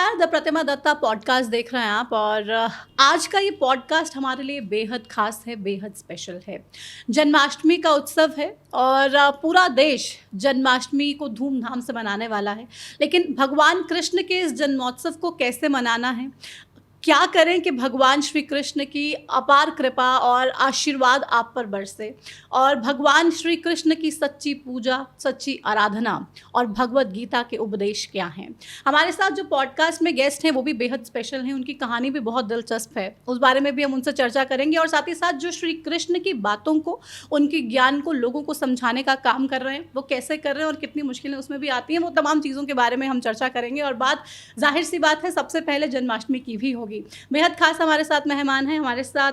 नमस्कार, the Pratima Dutta podcast देख रहे हैं आप। और आज का ये पॉडकास्ट हमारे लिए बेहद खास है, बेहद स्पेशल है। जन्माष्टमी का उत्सव है और पूरा देश जन्माष्टमी को धूमधाम से मनाने वाला है। लेकिन भगवान कृष्ण के इस जन्मोत्सव को कैसे मनाना है, क्या करें कि भगवान श्री कृष्ण की अपार कृपा और आशीर्वाद आप पर बरसे और भगवान श्री कृष्ण की सच्ची पूजा, सच्ची आराधना और भगवत गीता के उपदेश क्या हैं। हमारे साथ जो पॉडकास्ट में गेस्ट हैं वो भी बेहद स्पेशल हैं, उनकी कहानी भी बहुत दिलचस्प है, उस बारे में भी हम उनसे चर्चा करेंगे। और साथ ही साथ जो श्री कृष्ण की बातों को, उनके ज्ञान को लोगों को समझाने का काम कर रहे हैं, वो कैसे कर रहे हैं और कितनी मुश्किलें उसमें भी आती हैं, वो तमाम चीज़ों के बारे में हम चर्चा करेंगे। और बात जाहिर सी बात है, सबसे पहले जन्माष्टमी की भी होगी। बेहद खास हमारे साथ मेहमान हैं। हमारे साथ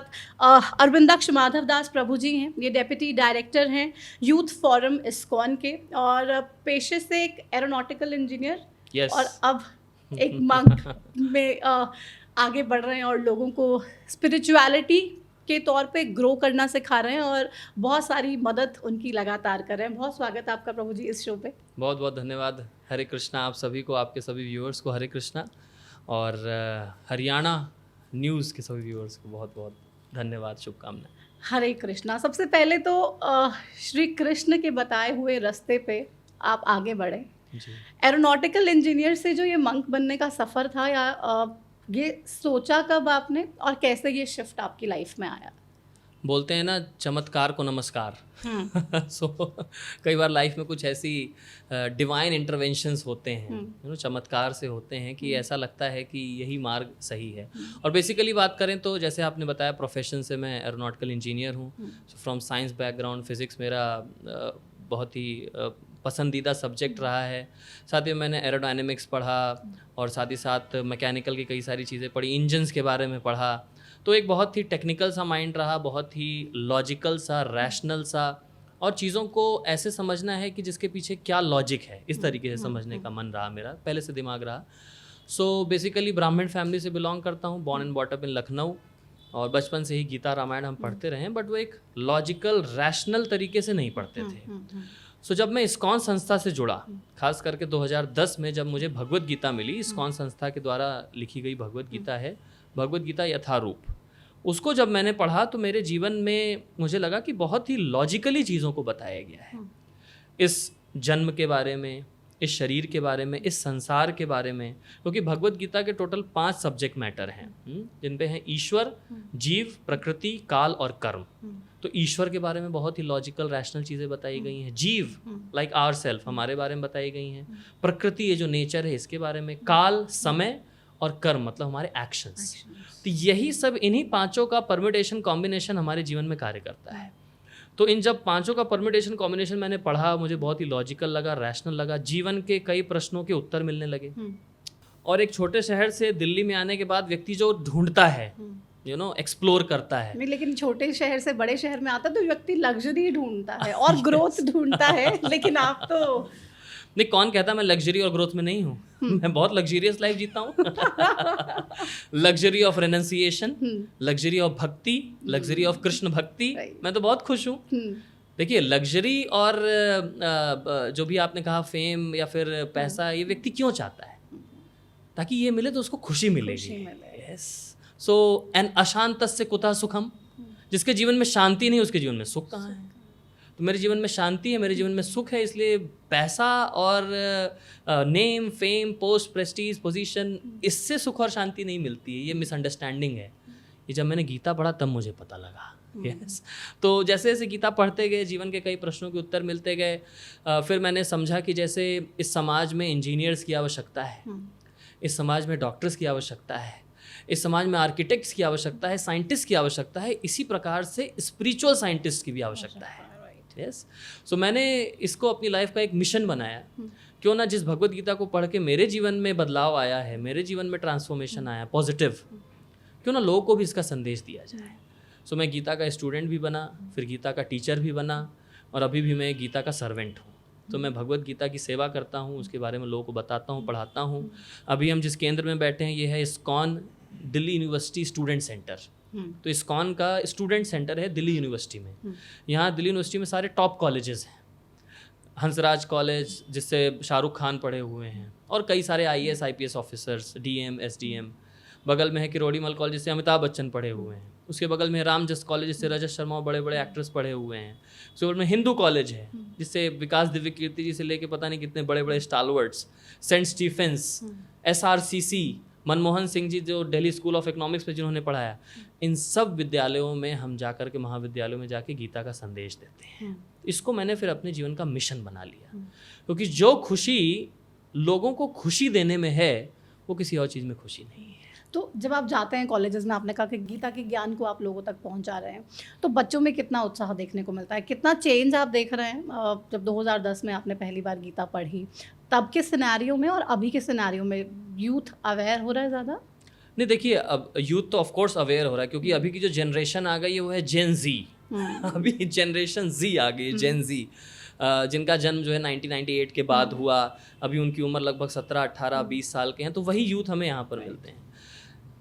अरविंदाक्ष माधव दास प्रभु जी हैं। ये डेप्यूटी डायरेक्टर हैं यूथ फोरम इस्कॉन के और पेशे से एक एरोनॉटिकल इंजीनियर। Yes. और अब एक मंक में आगे बढ़ रहे हैं और लोगों को स्पिरिचुअलिटी के तौर पे ग्रो करना सिखा रहे हैं और बहुत सारी मदद उनकी लगातार कर रहे हैं। बहुत स्वागत है आपका प्रभु जी इस शो पे। बहुत बहुत धन्यवाद। हरे कृष्णा आप सभी को, आपके सभी व्यूअर्स को हरे कृष्णा, और हरियाणा न्यूज़ के सभी व्यूअर्स को बहुत बहुत धन्यवाद, शुभकामनाएं। हरे कृष्णा। सबसे पहले तो श्री कृष्ण के बताए हुए रास्ते पे आप आगे बढ़े। एरोनॉटिकल इंजीनियर से जो ये मंक बनने का सफ़र था, या ये सोचा कब आपने और कैसे ये शिफ्ट आपकी लाइफ में आया? बोलते हैं ना, चमत्कार को नमस्कार। सो कई बार लाइफ में कुछ ऐसी डिवाइन इंटरवेंशंस होते हैं, चमत्कार से होते हैं कि ऐसा लगता है कि यही मार्ग सही है। और बेसिकली बात करें तो जैसे आपने बताया, प्रोफेशन से मैं एरोनॉटिकल इंजीनियर हूँ। फ्रॉम साइंस बैकग्राउंड, फिज़िक्स मेरा बहुत ही पसंदीदा सब्जेक्ट रहा है। साथ ही मैंने एरोडायनेमिक्स पढ़ा और साथ ही साथ मैकेनिकल की कई सारी चीज़ें पढ़ी, इंजन्स के बारे में पढ़ा। तो एक बहुत ही टेक्निकल सा माइंड रहा, बहुत ही लॉजिकल सा, रैशनल सा, और चीज़ों को ऐसे समझना है कि जिसके पीछे क्या लॉजिक है, इस तरीके से समझने का मन रहा मेरा, पहले से दिमाग रहा। सो बेसिकली ब्राह्मण फैमिली से बिलोंग करता हूँ, born and bought up in Lucknow, और बचपन से ही गीता रामायण हम पढ़ते रहे, बट वो एक लॉजिकल रैशनल तरीके से नहीं पढ़ते थे। सो जब मैं इस्कॉन संस्था से जुड़ा, खास करके 2010 में जब मुझे भगवत गीता मिली, इस्कॉन संस्था के द्वारा लिखी गई भगवत गीता है, भगवत गीता यथारूप, उसको जब मैंने पढ़ा तो मेरे जीवन में मुझे लगा कि बहुत ही लॉजिकली चीज़ों को बताया गया है। इस जन्म के बारे में, इस शरीर के बारे में, इस संसार के बारे में, क्योंकि भगवत गीता के टोटल 5 सब्जेक्ट मैटर हैं, जिन पे हैं ईश्वर, जीव, प्रकृति, काल और कर्म। तो ईश्वर के बारे में बहुत ही लॉजिकल रैशनल चीज़ें बताई गई हैं। जीव लाइक आवर सेल्फ, हमारे बारे में बताई गई हैं। प्रकृति, ये जो नेचर है, इसके बारे में। काल, समय, और कर्म मतलब हमारे एक्शंस। तो यही सब, इन्हीं पांचों का परम्यूटेशन कॉम्बिनेशन हमारे जीवन में कार्य करता है। तो इन जब पांचों का परम्यूटेशन कॉम्बिनेशन मैंने पढ़ा, मुझे बहुत ही लॉजिकल लगा, रैशनल लगा, जीवन के कई प्रश्नों के उत्तर मिलने लगे। और एक छोटे शहर से दिल्ली में आने के बाद व्यक्ति जो ढूंढता है, एक्सप्लोर करता है। नहीं, लेकिन छोटे शहर से बड़े शहर में आता तो व्यक्ति लग्जरी ढूंढता है और ग्रोथ ढूंढता है, लेकिन आप तो नहीं, कौन कहता मैं लग्जरी और ग्रोथ में नहीं हूँ। मैं बहुत लग्जरियस लाइफ जीता हूँ। लग्जरी ऑफ रेनंसिएशन, लग्जरी ऑफ भक्ति, लग्जरी ऑफ कृष्ण भक्ति। मैं तो बहुत खुश हूँ। देखिए, लग्जरी और जो भी आपने कहा, फेम या फिर पैसा, ये व्यक्ति क्यों चाहता है? ताकि ये मिले तो उसको खुशी मिलेगी। यस। सो एन अशांतस्य कुतः सुखम, जिसके जीवन में शांति नहीं, उसके जीवन में सुख कहाँ है? तो मेरे जीवन में शांति है, मेरे जीवन में सुख है, इसलिए पैसा और name, fame, post, Prestige, position, इससे सुख और शांति नहीं मिलती है। ये मिसअंडरस्टैंडिंग है। ये जब मैंने गीता पढ़ा तब मुझे पता लगा। यस। तो जैसे जैसे गीता पढ़ते गए, जीवन के कई प्रश्नों के उत्तर मिलते गए, फिर मैंने समझा कि जैसे इस समाज में इंजीनियर्स की आवश्यकता है, इस समाज में डॉक्टर्स की आवश्यकता है, इस समाज में आर्किटेक्ट्स की आवश्यकता है, साइंटिस्ट की आवश्यकता है, इसी प्रकार से स्पिरिचुअल साइंटिस्ट की भी आवश्यकता है। यस। सो मैंने इसको अपनी लाइफ का एक मिशन बनाया। क्यों ना जिस भगवत गीता को पढ़ के मेरे जीवन में बदलाव आया है, मेरे जीवन में ट्रांसफॉर्मेशन आया पॉजिटिव, क्यों ना लोगों को भी इसका संदेश दिया जाए। सो मैं गीता का स्टूडेंट भी बना, फिर गीता का टीचर भी बना, और अभी भी मैं गीता का सर्वेंट हूँ। तो मैं भगवत गीता की सेवा करता हूँ, उसके बारे में लोगों को बताता हूँ, पढ़ाता हूँ। अभी हम जिस केंद्र में बैठे हैं, ये है ISKCON Delhi university student centre. तो इस्कॉन का स्टूडेंट सेंटर है दिल्ली यूनिवर्सिटी में। यहाँ दिल्ली यूनिवर्सिटी में सारे टॉप कॉलेजेस हैं। हंसराज कॉलेज, जिससे शाहरुख खान पढ़े हुए हैं, और कई सारे IAS IPS officers, DM SDM। बगल में है किरोड़ीमल कॉलेज जिससे अमिताभ बच्चन पढ़े हुए हैं, उसके बगल में रामजस कॉलेज जिससे रजत शर्मा और बड़े बड़े एक्टर्स पढ़े हुए हैं, उसके बगल में हिंदू कॉलेज है जिससे विकास दिव्य कीर्ति जी से लेके पता नहीं कितने बड़े बड़े stalwarts, Saint Stephen's, SRCC, Manmohan Singh ji जो दिल्ली स्कूल ऑफ इकोनॉमिक्स में जिन्होंने पढ़ाया, इन सब विद्यालयों में हम जाकर के, महाविद्यालयों में जाके गीता का संदेश देते हैं। इसको मैंने फिर अपने जीवन का मिशन बना लिया, क्योंकि जो खुशी लोगों को खुशी देने में है वो किसी और चीज़ में खुशी नहीं है। तो जब आप जाते हैं कॉलेजेस में, आपने कहा कि गीता के ज्ञान को आप लोगों तक पहुंचा रहे हैं, तो बच्चों में कितना उत्साह देखने को मिलता है, कितना चेंज आप देख रहे हैं? जब 2010 में आपने पहली बार गीता पढ़ी, तब के सिनेरियो में और अभी के सिनेरियो में यूथ अवेयर हो रहा है ज़्यादा? नहीं, देखिए, अब यूथ तो ऑफ कोर्स अवेयर हो रहा है, क्योंकि अभी की जो जनरेशन आ गई है वो है जेन जी। अभी जनरेशन जी आ गई, जेन जी, जिनका जन्म जो है 1998 के बाद हुआ, अभी उनकी उम्र लगभग 17, 18, 20 साल के हैं, तो वही यूथ हमें यहाँ पर मिलते हैं।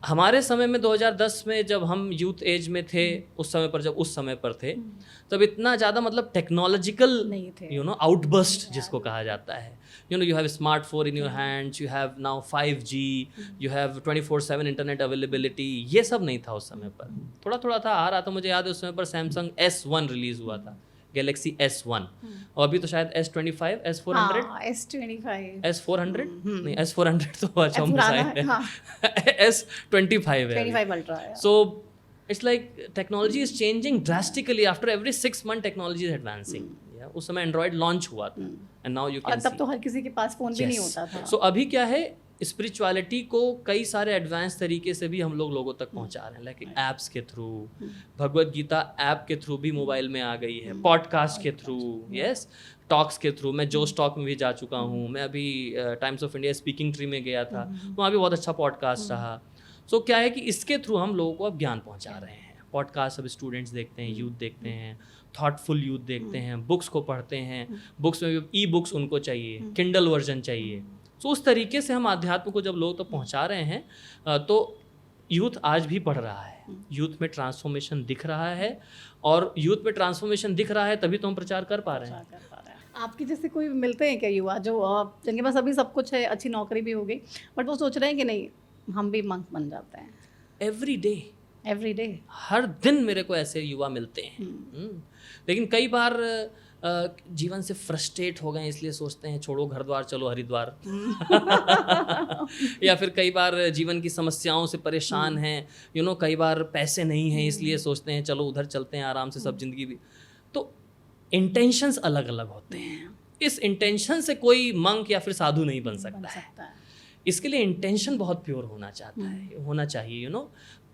हमारे समय में 2010 में जब हम यूथ एज में थे, उस समय पर, जब उस समय पर थे, तब इतना ज़्यादा मतलब टेक्नोलॉजिकल नहीं थे, आउटबर्स्ट जिसको कहा जाता है, you have smartphone in your hands, you have now 5G, you have 24/7 internet availability, ये सब नहीं था उस समय पर। थोड़ा थोड़ा था, आ रहा था। मुझे याद है उस समय पर सैमसंग S1 रिलीज हुआ था, गैलेक्सी S1, और अभी तो शायद S25, S400, S400 नहीं, S400 तो अच्छा मिसाइल है, S25 है, 25 अल्ट्रा है। So it's like technology is changing drastically, after every 6 months technology is advancing. उस समय एंड्रॉइड लॉन्च हुआ था, and now you can see, तब तो हर किसी के पास फोन भी नहीं होता था। सो अभी क्या है, स्पिरिचुअलिटी को कई सारे एडवांस तरीके से भी हम लोगों तक पहुंचा रहे हैं, लाइक ऐप्स के थ्रू, भगवत गीता ऐप के थ्रू भी मोबाइल में आ गई है, पॉडकास्ट के थ्रू, यस, टॉक्स के थ्रू। मैं जोश टॉक में भी जा चुका हूँ, मैं अभी times of India speaking tree में गया था, वहाँ भी बहुत अच्छा पॉडकास्ट रहा। सो क्या है कि इसके थ्रू हम लोगों को अब ज्ञान पहुँचा रहे हैं। पॉडकास्ट अब स्टूडेंट्स देखते हैं, यूथ देखते हैं, थॉटफुल यूथ देखते हैं, बुक्स को पढ़ते हैं, बुक्स में भी ई-बुक्स उनको चाहिए, किंडल वर्जन चाहिए। तो उस तरीके से हम आध्यात्म को जब लोग तो पहुंचा रहे हैं, तो यूथ आज भी पढ़ रहा है, यूथ में ट्रांसफॉर्मेशन दिख रहा है, और यूथ में ट्रांसफॉर्मेशन दिख रहा है तभी तो हम प्रचार कर पा रहे हैं। आपकी जैसे कोई मिलते हैं क्या युवा जो जिनके पास अभी सब कुछ है, अच्छी नौकरी भी हो गई, बट वो सोच रहे हैं कि नहीं हम भी मंक बन जाते हैं? एवरी डे, हर दिन मेरे को ऐसे युवा मिलते हैं। लेकिन कई बार जीवन से फ्रस्ट्रेट हो गए, इसलिए सोचते हैं छोड़ो घर द्वार, चलो हरिद्वार। या फिर कई बार जीवन की समस्याओं से परेशान हैं, कई बार पैसे नहीं हैं, इसलिए सोचते हैं चलो उधर चलते हैं, आराम से सब जिंदगी भी। तो इंटेंशंस अलग अलग होते हैं। इस इंटेंशन से कोई मंक या फिर साधु नहीं बन सकता है। इसके लिए इंटेंशन बहुत प्योर होना चाहिए,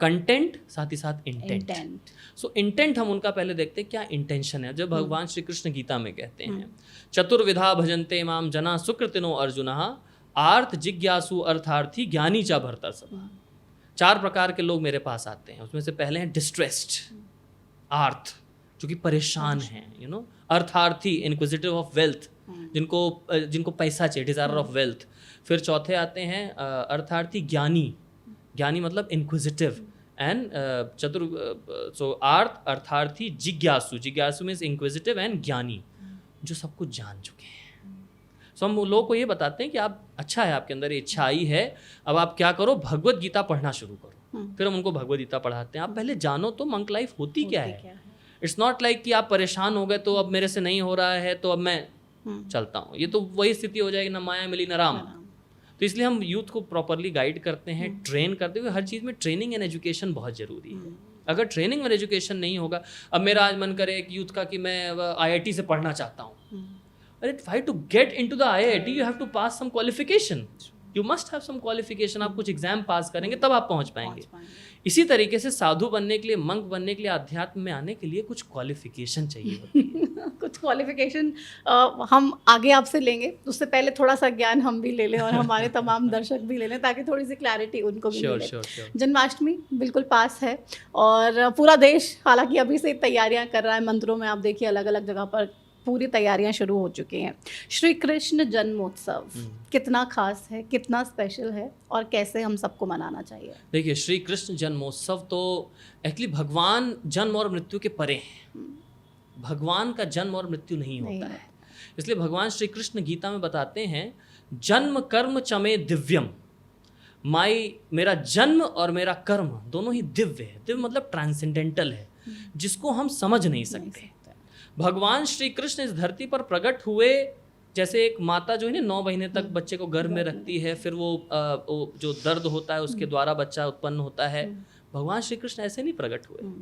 कंटेंट साथ ही साथ इंटेंट। सो इंटेंट हम उनका पहले देखते हैं, क्या इंटेंशन है। जब भगवान श्री कृष्ण गीता में कहते हैं, चतुर्विधा भजन्ते माम जना सुकृतिनो अर्जुनः आर्त जिज्ञासु अर्थार्थी ज्ञानी च भरतर्षभ। 4 प्रकार के लोग मेरे पास आते हैं, उसमें से पहले हैं डिस्ट्रेस्ड, आर्थ जो कि परेशान हैं, अर्थार्थी इनक्विजिटिव ऑफ वेल्थ, जिनको पैसा चाहिए, डिजायर ऑफ वेल्थ। फिर चौथे आते हैं अर्थार्थी ज्ञानी मतलब इनक्विजिटिव, एंड सो आर्थ अर्थार्थी जिज्ञासु मीन्स इंक्विजिटिव एंड ज्ञानी, जो सब कुछ जान चुके हैं। सो हम लोगों को ये बताते हैं कि आप, अच्छा है आपके अंदर इच्छा आई है, अब आप क्या करो, भगवत गीता पढ़ना शुरू करो। फिर हम उनको भगवत गीता पढ़ाते हैं। आप पहले जानो तो मंक लाइफ होती क्या है। इट्स नॉट लाइक कि आप परेशान हो गए तो अब मेरे से नहीं हो रहा है तो अब मैं चलता हूँ, ये तो वही स्थिति हो जाएगी, ना माया मिली ना राम। तो इसलिए हम यूथ को प्रॉपरली गाइड करते हैं, ट्रेन करते हुए। हर चीज़ में ट्रेनिंग एंड एजुकेशन बहुत ज़रूरी है। अगर ट्रेनिंग और एजुकेशन नहीं होगा, अब मेरा आज मन करे एक यूथ का कि मैं IIT से पढ़ना चाहता हूँ, अरे fight to get into the IIT you have to pass some qualification, you must have some qualification. आप कुछ एग्जाम पास करेंगे तब आप पहुँच पाएंगे। इसी तरीके से साधु बनने के लिए, मंक बनने के लिए, आध्यात्म में आने के लिए कुछ क्वालिफिकेशन चाहिए होती है। कुछ क्वालिफिकेशन हम आगे आपसे लेंगे, उससे पहले थोड़ा सा ज्ञान हम भी ले लें और हमारे तमाम दर्शक भी ले लें, ताकि थोड़ी सी क्लैरिटी उनको भी मिले। जन्माष्टमी बिल्कुल पास है और पूरा देश हालांकि अभी से तैयारियां कर रहा है। मंदिरों में आप देखिए अलग अलग जगह पर पूरी तैयारियां शुरू हो चुकी हैं। श्री कृष्ण जन्मोत्सव कितना खास है, कितना स्पेशल है और कैसे हम सबको मनाना चाहिए? देखिए, श्री कृष्ण जन्मोत्सव तो एक्चुअली भगवान जन्म और मृत्यु के परे हैं। भगवान का जन्म और मृत्यु नहीं होता है। इसलिए भगवान श्री कृष्ण गीता में बताते हैं जन्म कर्म चमे दिव्यम, मेरा जन्म और मेरा कर्म दोनों ही दिव्य है। दिव्य मतलब ट्रांसेंडेंटल है, जिसको हम समझ नहीं सकते। भगवान श्री कृष्ण इस धरती पर प्रकट हुए, जैसे एक माता जो है ना 9 महीने तक बच्चे को गर्भ में रखती है, फिर वो जो दर्द होता है उसके द्वारा बच्चा उत्पन्न होता है। भगवान श्री कृष्ण ऐसे नहीं प्रकट हुए।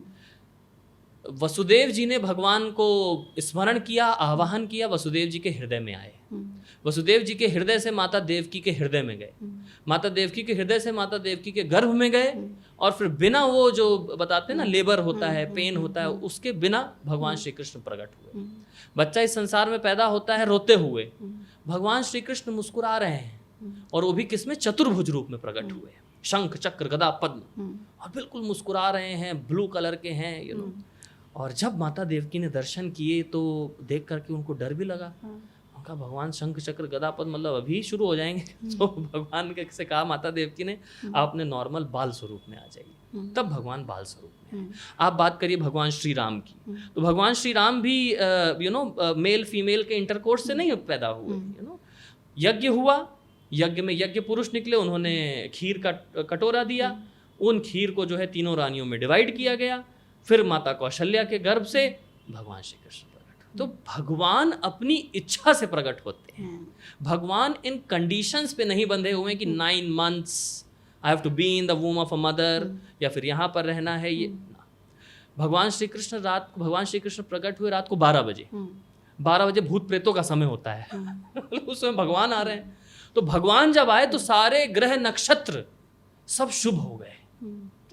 वसुदेव जी ने भगवान को स्मरण किया, आवाहन किया, वसुदेव जी के हृदय में आए। वसुदेव जी के हृदय से माता देवकी के हृदय में गए, माता देवकी के हृदय से माता देवकी के गर्भ में गए, और फिर बिना वो जो बताते हैं ना लेबर होता है, पेन होता है, उसके बिना भगवान श्री कृष्ण प्रकट हुए। बच्चा इस संसार में पैदा होता है रोते हुए, भगवान श्री कृष्ण मुस्कुरा रहे हैं, और वो भी किसमें? चतुर्भुज रूप में प्रकट हुए, शंख चक्र गदा पद्म, और बिल्कुल मुस्कुरा रहे हैं, ब्लू कलर के हैं, यू नो। और जब माता देवकी ने दर्शन किए तो देख करके उनको डर भी लगा। उनका भगवान शंख चक्र गदा पद्म मतलब अभी शुरू हो जाएंगे। तो भगवान से कहा माता देवकी ने, आप अपने नॉर्मल बाल स्वरूप में आ जाइए। तब भगवान बाल स्वरूप में। आप बात करिए भगवान श्री राम की, तो भगवान श्री राम भी मेल फीमेल के इंटरकोर्स से नहीं पैदा हुए। यज्ञ हुआ, यज्ञ में यज्ञ पुरुष निकले, उन्होंने खीर का कटोरा दिया, उन खीर को जो है 3 रानियों में डिवाइड किया गया, फिर माता कौशल्या के गर्भ से भगवान श्री कृष्ण प्रकट। तो भगवान अपनी इच्छा से प्रकट होते हैं। भगवान इन कंडीशंस पे नहीं बंधे हुए हैं कि 9 months I have to be in the womb of a mother, या फिर यहाँ पर रहना है। ये भगवान श्री कृष्ण प्रकट हुए रात को 12 बजे। 12 बजे भूत प्रेतों का समय होता है। उस समय भगवान आ रहे हैं। तो भगवान जब आए तो सारे ग्रह नक्षत्र सब शुभ हो गए,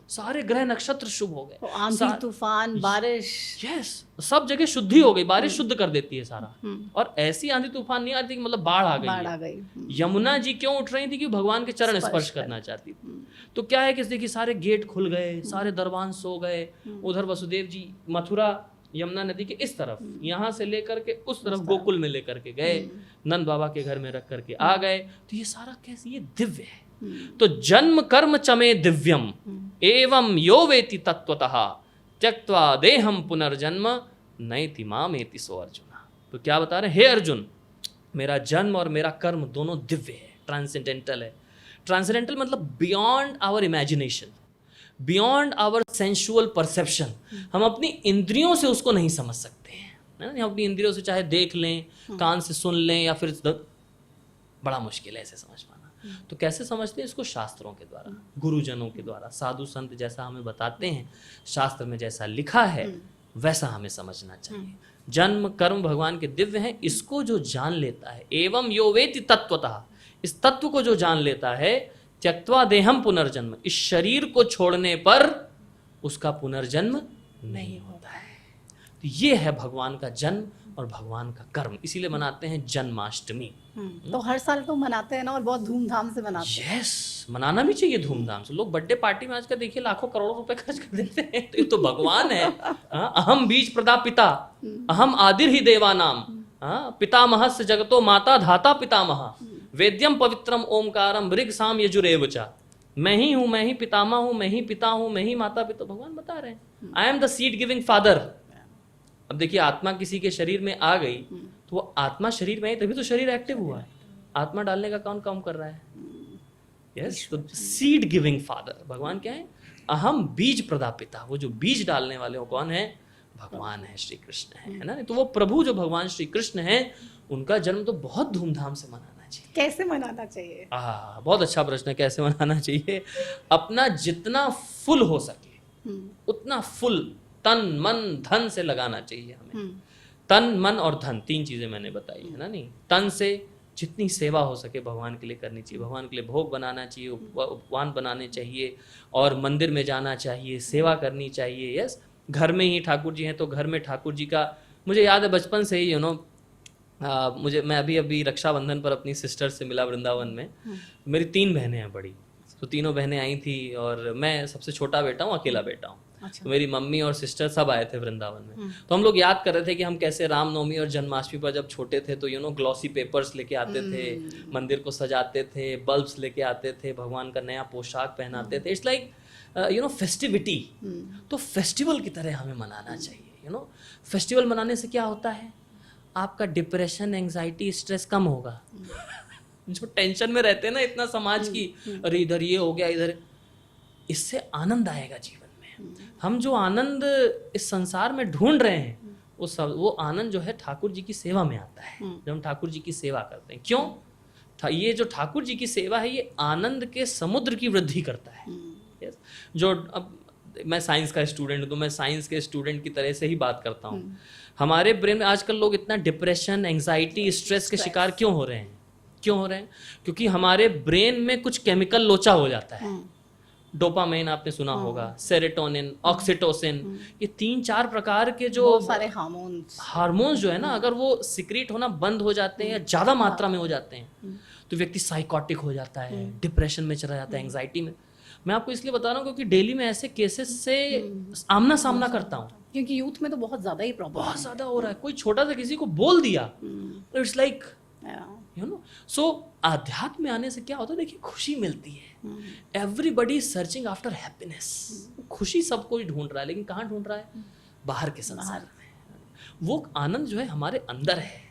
सारे ग्रह नक्षत्र शुभ हो गए, आंधी तूफान बारिश, यस, सब जगह शुद्धि हो गई। बारिश शुद्ध कर देती है सारा। और ऐसी आंधी तूफान नहीं आती कि मतलब बाढ़ आ गई। यमुना जी क्यों उठ रही थी? कि भगवान के चरण स्पर्श करना चाहती थी। तो क्या है कि देखिए सारे गेट खुल गए, सारे दरबान सो गए। उधर वसुदेव जी मथुरा यमुना नदी के इस तरफ, यहाँ से लेकर के उस तरफ गोकुल में लेकर के गए, नंद बाबा के घर में रख करके आ गए। तो ये सारा कैसे? ये दिव्य है। तो जन्म कर्म चमे दिव्यम एवं यो वेति तत्वतः त्यक्त्वा देहम पुनर्जन्म नैति मामेति सो अर्जुन। तो क्या बता रहे हैं? हे अर्जुन, मेरा जन्म और मेरा कर्म दोनों दिव्य है, ट्रांसेंडेंटल है। ट्रांसेंडेंटल मतलब beyond our imagination, beyond our sensual perception. हम अपनी इंद्रियों से उसको नहीं समझ सकते हैं। हम अपनी इंद्रियों से चाहे देख लें, कान से सुन लें, या फिर बड़ा मुश्किल है ऐसे समझ पाना। तो कैसे समझते हैं इसको? शास्त्रों के द्वारा, गुरुजनों के द्वारा, साधु संत जैसा हमें बताते हैं, शास्त्र में जैसा लिखा है वैसा हमें समझना चाहिए। जन्म कर्म भगवान के दिव्य हैं, इसको जो जान लेता है, एवं यो वेति तत्वतः, इस तत्व को जो जान लेता है, त्यक्त्वा देहम पुनर्जन्म, इस शरीर को छोड़ने पर उसका पुनर्जन्म नहीं होता है। तो ये है भगवान का जन्म और भगवान का कर्म। इसीलिए मनाते हैं जन्माष्टमी। तो हर साल तो मनाते हैं ना, और बहुत धूमधाम से मनाते हैं। यस, मनाना भी चाहिए धूमधाम से। लोग बर्थडे पार्टी में आजकल देखिए लाखों करोड़ों रुपए खर्च कर देते हैं। तो ये तो भगवान है। अहम बीज प्रदा पिता, अहम आदिर ही देवानाम, पितामहस्य जगतो माता धाता पितामह, वेद्यम पवित्रम ओमकारम ऋग साम यजुरेव च। मैं ही हूँ, मैं ही पितामह हूँ, मैं ही पिता हूँ, मैं ही माता पिता। भगवान बता रहे हैं I am the seed giving father. अब देखिए आत्मा किसी के शरीर में आ गई तो वो आत्मा शरीर में आई तभी तो शरीर एक्टिव हुआ है। आत्मा डालने का कौन काम कर रहा है? यस, तो सीड गिविंग फादर भगवान क्या है? अहम बीज प्रदापिता। वो जो बीज डालने वाले वो कौन है? भगवान है, श्री कृष्ण है ना। तो वो प्रभु जो भगवान श्री कृष्ण है, उनका जन्म तो बहुत धूमधाम से मनाना चाहिए। कैसे मनाना चाहिए? बहुत अच्छा प्रश्न है, कैसे मनाना चाहिए? अपना जितना फुल हो सके उतना फुल तन मन धन से लगाना चाहिए हमें। तन मन और धन, 3 चीजें मैंने बताई है ना। नहीं, तन से जितनी सेवा हो सके भगवान के लिए करनी चाहिए, भगवान के लिए भोग बनाना चाहिए, उपवान बनाने चाहिए, और मंदिर में जाना चाहिए, सेवा करनी चाहिए। यस, घर में ही ठाकुर जी हैं तो घर में ठाकुर जी का, मुझे याद है बचपन से ही मैं अभी रक्षाबंधन पर अपनी सिस्टर से मिला वृंदावन में। मेरी 3 बहनें हैं बड़ी, तो तीनों बहनें आई थी और मैं सबसे छोटा बेटा हूँ, अकेला बेटा हूँ। अच्छा। तो मेरी मम्मी और सिस्टर सब आए थे वृंदावन में। तो हम लोग याद कर रहे थे कि हम कैसे रामनवमी और जन्माष्टमी पर जब छोटे थे तो ग्लॉसी पेपर्स लेके आते थे, मंदिर को सजाते थे, बल्ब्स लेके आते थे, भगवान का नया पोशाक पहनाते थे। It's like festivity. तो फेस्टिवल की तरह हमें मनाना चाहिए। फेस्टिवल मनाने से क्या होता है? आपका डिप्रेशन, एंजाइटी, स्ट्रेस कम होगा। जो टेंशन में रहते हैं ना इतना समाज की, अरे इधर ये हो गया, इधर, इससे आनंद आएगा जीवन में। हम जो आनंद इस संसार में ढूंढ रहे हैं वो आनंद जो है ठाकुर जी की सेवा में आता है, जब हम ठाकुर जी की सेवा करते हैं। क्यों? ये जो ठाकुर जी की सेवा है ये आनंद के समुद्र की वृद्धि करता है। Yes? जो अब मैं साइंस का स्टूडेंट हूँ तो मैं साइंस के स्टूडेंट की तरह से ही बात करता हूँ। हमारे ब्रेन में आजकल लोग इतना डिप्रेशन, एंग्जाइटी, स्ट्रेस के शिकार क्यों हो रहे हैं? क्यों हो रहे हैं? क्योंकि हमारे ब्रेन में कुछ केमिकल लोचा हो जाता है। डोपामाइन आपने सुना होगा, सेरोटोनिन, ऑक्सीटोसिन, ये 3-4 प्रकार के जो सारे हार्मोन्स जो है ना, अगर वो सिक्रीट होना बंद हो जाते हैं या ज्यादा मात्रा में हो जाते हैं तो व्यक्ति साइकोटिक हो जाता है, डिप्रेशन में चला जाता है, एंग्जाइटी में। मैं आपको इसलिए बता रहा हूँ क्योंकि डेली में ऐसे केसेस से आमना सामना करता हूँ, क्योंकि यूथ में तो बहुत ज्यादा ही प्रॉब्लम, बहुत ज्यादा हो रहा है। कोई छोटा सा किसी को बोल दिया तो इट्स लाइक यू नो। सो आध्यात्म में आने से क्या होता है, देखिए खुशी मिलती है। Everybody searching after happiness. खुशी सब कोई ढूंढ रहा है, लेकिन कहाँ ढूंढ रहा है? बाहर के संसार में। वो आनंद जो है हमारे अंदर है,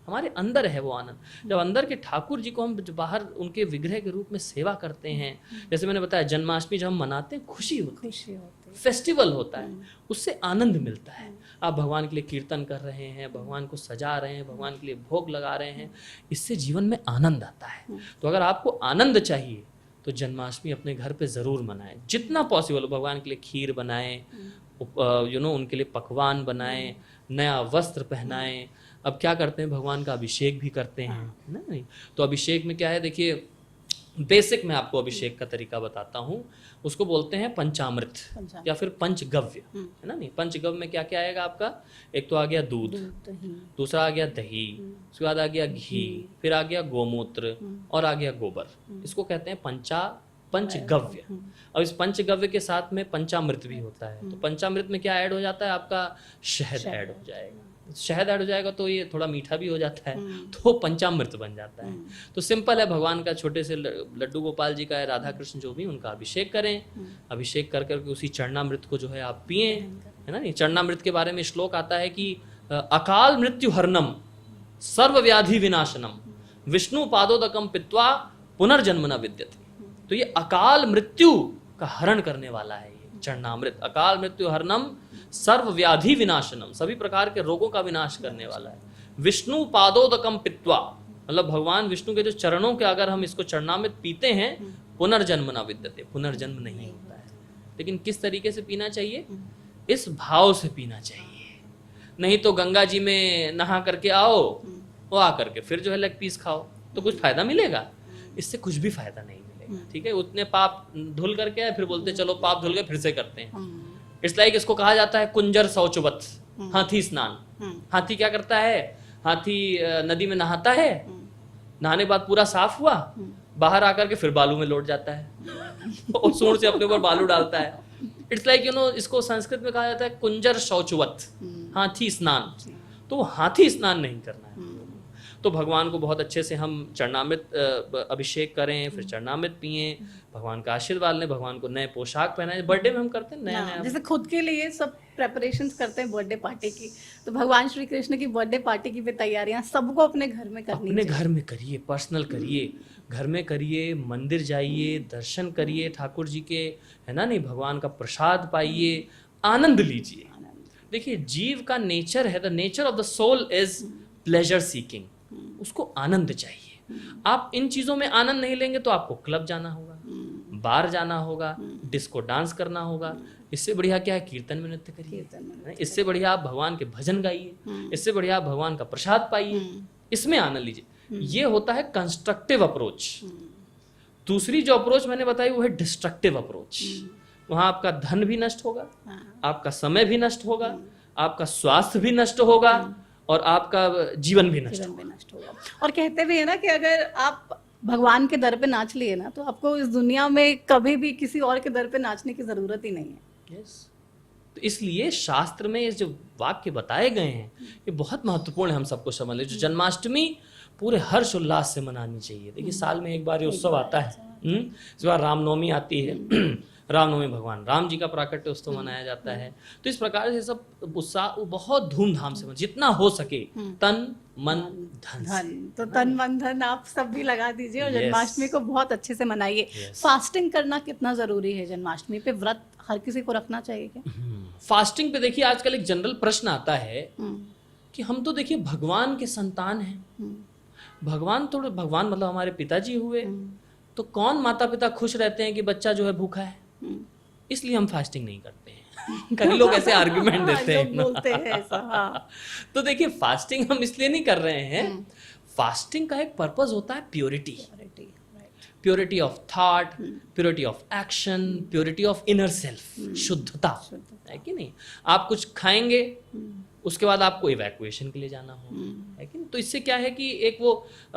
हमारे अंदर है वो आनंद। जब अंदर के ठाकुर जी को हम बाहर उनके विग्रह के रूप में सेवा करते हैं, जैसे मैंने बताया जन्माष्टमी जब हम मनाते हैं खुशी होती है, फेस्टिवल होता है, उससे आनंद मिलता है। आप भगवान के लिए कीर्तन कर रहे हैं, भगवान को सजा रहे हैं, भगवान के लिए भोग लगा रहे हैं, इससे जीवन में आनंद आता है। तो अगर आपको आनंद चाहिए तो जन्माष्टमी अपने घर पे ज़रूर मनाएं, जितना पॉसिबल हो। भगवान के लिए खीर बनाएं, उनके लिए पकवान बनाएं, नया वस्त्र पहनाएं। अब क्या करते हैं, भगवान का अभिषेक भी करते हैं, है ना? नहीं तो अभिषेक में क्या है, देखिए बेसिक मैं आपको अभिषेक का तरीका बताता हूँ। उसको बोलते हैं पंचामृत या फिर पंचगव्य, है ना? नहीं, पंचगव्य में क्या क्या आएगा आपका? एक तो आ गया दूध, दूसरा आ गया दही, उसके बाद आ गया घी, फिर आ गया गोमूत्र और आ गया गोबर। इसको कहते हैं पंचगव्य। अब इस पंचगव्य के साथ में पंचामृत भी होता है। तो पंचामृत में क्या ऐड हो जाता है आपका? शहद ऐड हो जाएगा। शहद ऐड हो जाएगा तो ये थोड़ा मीठा भी हो जाता है, तो पंचामृत बन जाता है। तो सिंपल है, भगवान का छोटे से लड्डू गोपाल जी का है, राधा कृष्ण जो भी, उनका अभिषेक करें। अभिषेक कर करके उसी चरणामृत को जो है आप पिए, है ना? नहीं, चरणामृत के बारे में श्लोक आता है कि अकाल मृत्यु हरणम सर्व व्याधि विनाशनम विष्णु पादोदकम पित्वा पुनर्जन्म न विद्यते। तो ये अकाल मृत्यु का हरण करने वाला है ये चरणामृत। अकाल मृत्यु हरणम सर्व व्याधि विनाशनम, सभी प्रकार के रोगों का विनाश करने वाला है। विष्णु पादोदकम पित्वा, मतलब भगवान विष्णु के जो चरणों के अगर हम इसको चरणामृत पीते हैं, पुनर्जन्म न विद्यते, पुनर्जन्म नहीं होता है। लेकिन किस तरीके से पीना चाहिए? इस भाव से पीना चाहिए। नहीं तो गंगा जी में नहा करके आओ, वो आ करके फिर जो है लेग पीस खाओ, तो कुछ फायदा मिलेगा? इससे कुछ भी फायदा नहीं मिलेगा। ठीक है, उतने पाप धुल करके आए, फिर बोलते चलो पाप धुल गए फिर से करते हैं। इट्स लाइक इसको कहा जाता है कुंजर शौचवत, हाथी स्नान। हाथी क्या करता है? हाथी नदी में नहाता है, नहाने के बाद पूरा साफ हुआ, बाहर आकर के फिर बालू में लौट जाता है और सूंड से अपने ऊपर बालू डालता है। इट्स लाइक इसको संस्कृत में कहा जाता है कुंजर शौचवत, हाथी स्नान। तो हाथी स्नान नहीं करना है। तो भगवान को बहुत अच्छे से हम चरणामृत अभिषेक करें, फिर चरणामृत पिए, भगवान का आशीर्वाद लें, भगवान को नए पोशाक पहनाएं। बर्थडे में हम करते हैं नया, जैसे खुद के लिए सब प्रेपरेशंस करते हैं बर्थडे पार्टी की, तो भगवान श्री कृष्ण की बर्थडे पार्टी की भी तैयारियां सबको अपने घर में करनी चाहिए। अपने घर में करिए, पर्सनल करिए, घर में करिए, मंदिर जाइए, दर्शन करिए ठाकुर जी के, है ना? नहीं, भगवान का प्रसाद पाइए, आनंद लीजिए। देखिए जीव का नेचर है, the nature of the soul is pleasure seeking. उसको आनंद चाहिए। आप इन चीजों में आनंद नहीं लेंगे तो आपको क्लब जाना होगा, बार जाना होगा, डिस्को डांस करना होगा। इससे बढ़िया क्या है? कीर्तन में नृत्य करिए। इससे बढ़िया आप भगवान के भजन गाइए, इससे बढ़िया आप भगवान का प्रसाद पाइए, इसमें आनंद लीजिए। ये होता है कंस्ट्रक्टिव अप्रोच। दूसरी जो अप्रोच मैंने बताई वो है डिस्ट्रक्टिव अप्रोच। वहां आपका धन भी नष्ट होगा, आपका समय भी नष्ट होगा, आपका स्वास्थ्य भी नष्ट होगा और आपका जीवन भी नष्ट होगा। और कहते भी है ना कि अगर आप भगवान के दर पे नाच लिए ना, तो आपको इस दुनिया में कभी भी किसी और के दर पे नाचने की जरूरत ही नहीं है। तो इसलिए शास्त्र में ये जो वाक्य बताए गए हैं ये बहुत महत्वपूर्ण है, हम सबको समझ लें। जो जन्माष्टमी पूरे हर्ष उल्लास से मनानी चाहिए। देखिए साल में एक बार ये उत्सव आता है, इस बार रामनवमी आती है। रामनवमी भगवान राम जी का प्राकट्य उत्सव मनाया जाता है। तो इस प्रकार से सब उत्साह बहुत धूमधाम से जितना हो सके तन मन धन से। तो तन मन धन आप सब भी लगा दीजिए और Yes. जन्माष्टमी को बहुत अच्छे से मनाइए। Yes. फास्टिंग करना कितना जरूरी है जन्माष्टमी पे? व्रत हर किसी को रखना चाहिए क्या? फास्टिंग पे देखिए आजकल एक जनरल प्रश्न आता है कि हम तो देखिए भगवान के संतान हैं, भगवान मतलब हमारे पिताजी हुए, तो कौन माता पिता खुश रहते हैं कि बच्चा जो है भूखा है, इसलिए हम फास्टिंग नहीं करते हैं। कई लोग ऐसे आर्गुमेंट देते हैं, लोग बोलते हैं ऐसा, हाँ। तो देखिए फास्टिंग हम इसलिए नहीं कर रहे हैं, फास्टिंग का एक पर्पस होता है purity, purity of thought, purity of action, purity of inner self, शुद्धता है कि नहीं। आप कुछ खाएंगे उसके बाद आपको इवैक्यूएशन के लिए जाना हो, है कि नहीं। तो इससे क्या है कि एक वो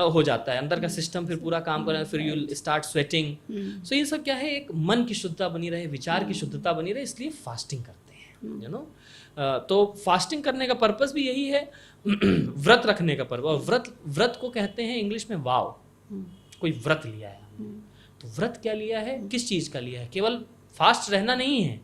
हो जाता है अंदर का सिस्टम, फिर पूरा काम कर रहा है, फिर यू स्टार्ट स्वेटिंग। सो ये सब क्या है, एक मन की शुद्धता बनी रहे, विचार की शुद्धता बनी रहे, इसलिए फास्टिंग करते हैं, यू नो। तो फास्टिंग करने का पर्पस भी यही है, व्रत रखने का पर्पस। और व्रत को कहते हैं इंग्लिश में वाव। कोई व्रत लिया है, तो व्रत क्या लिया है, किस चीज का लिया है? केवल फास्ट रहना नहीं है,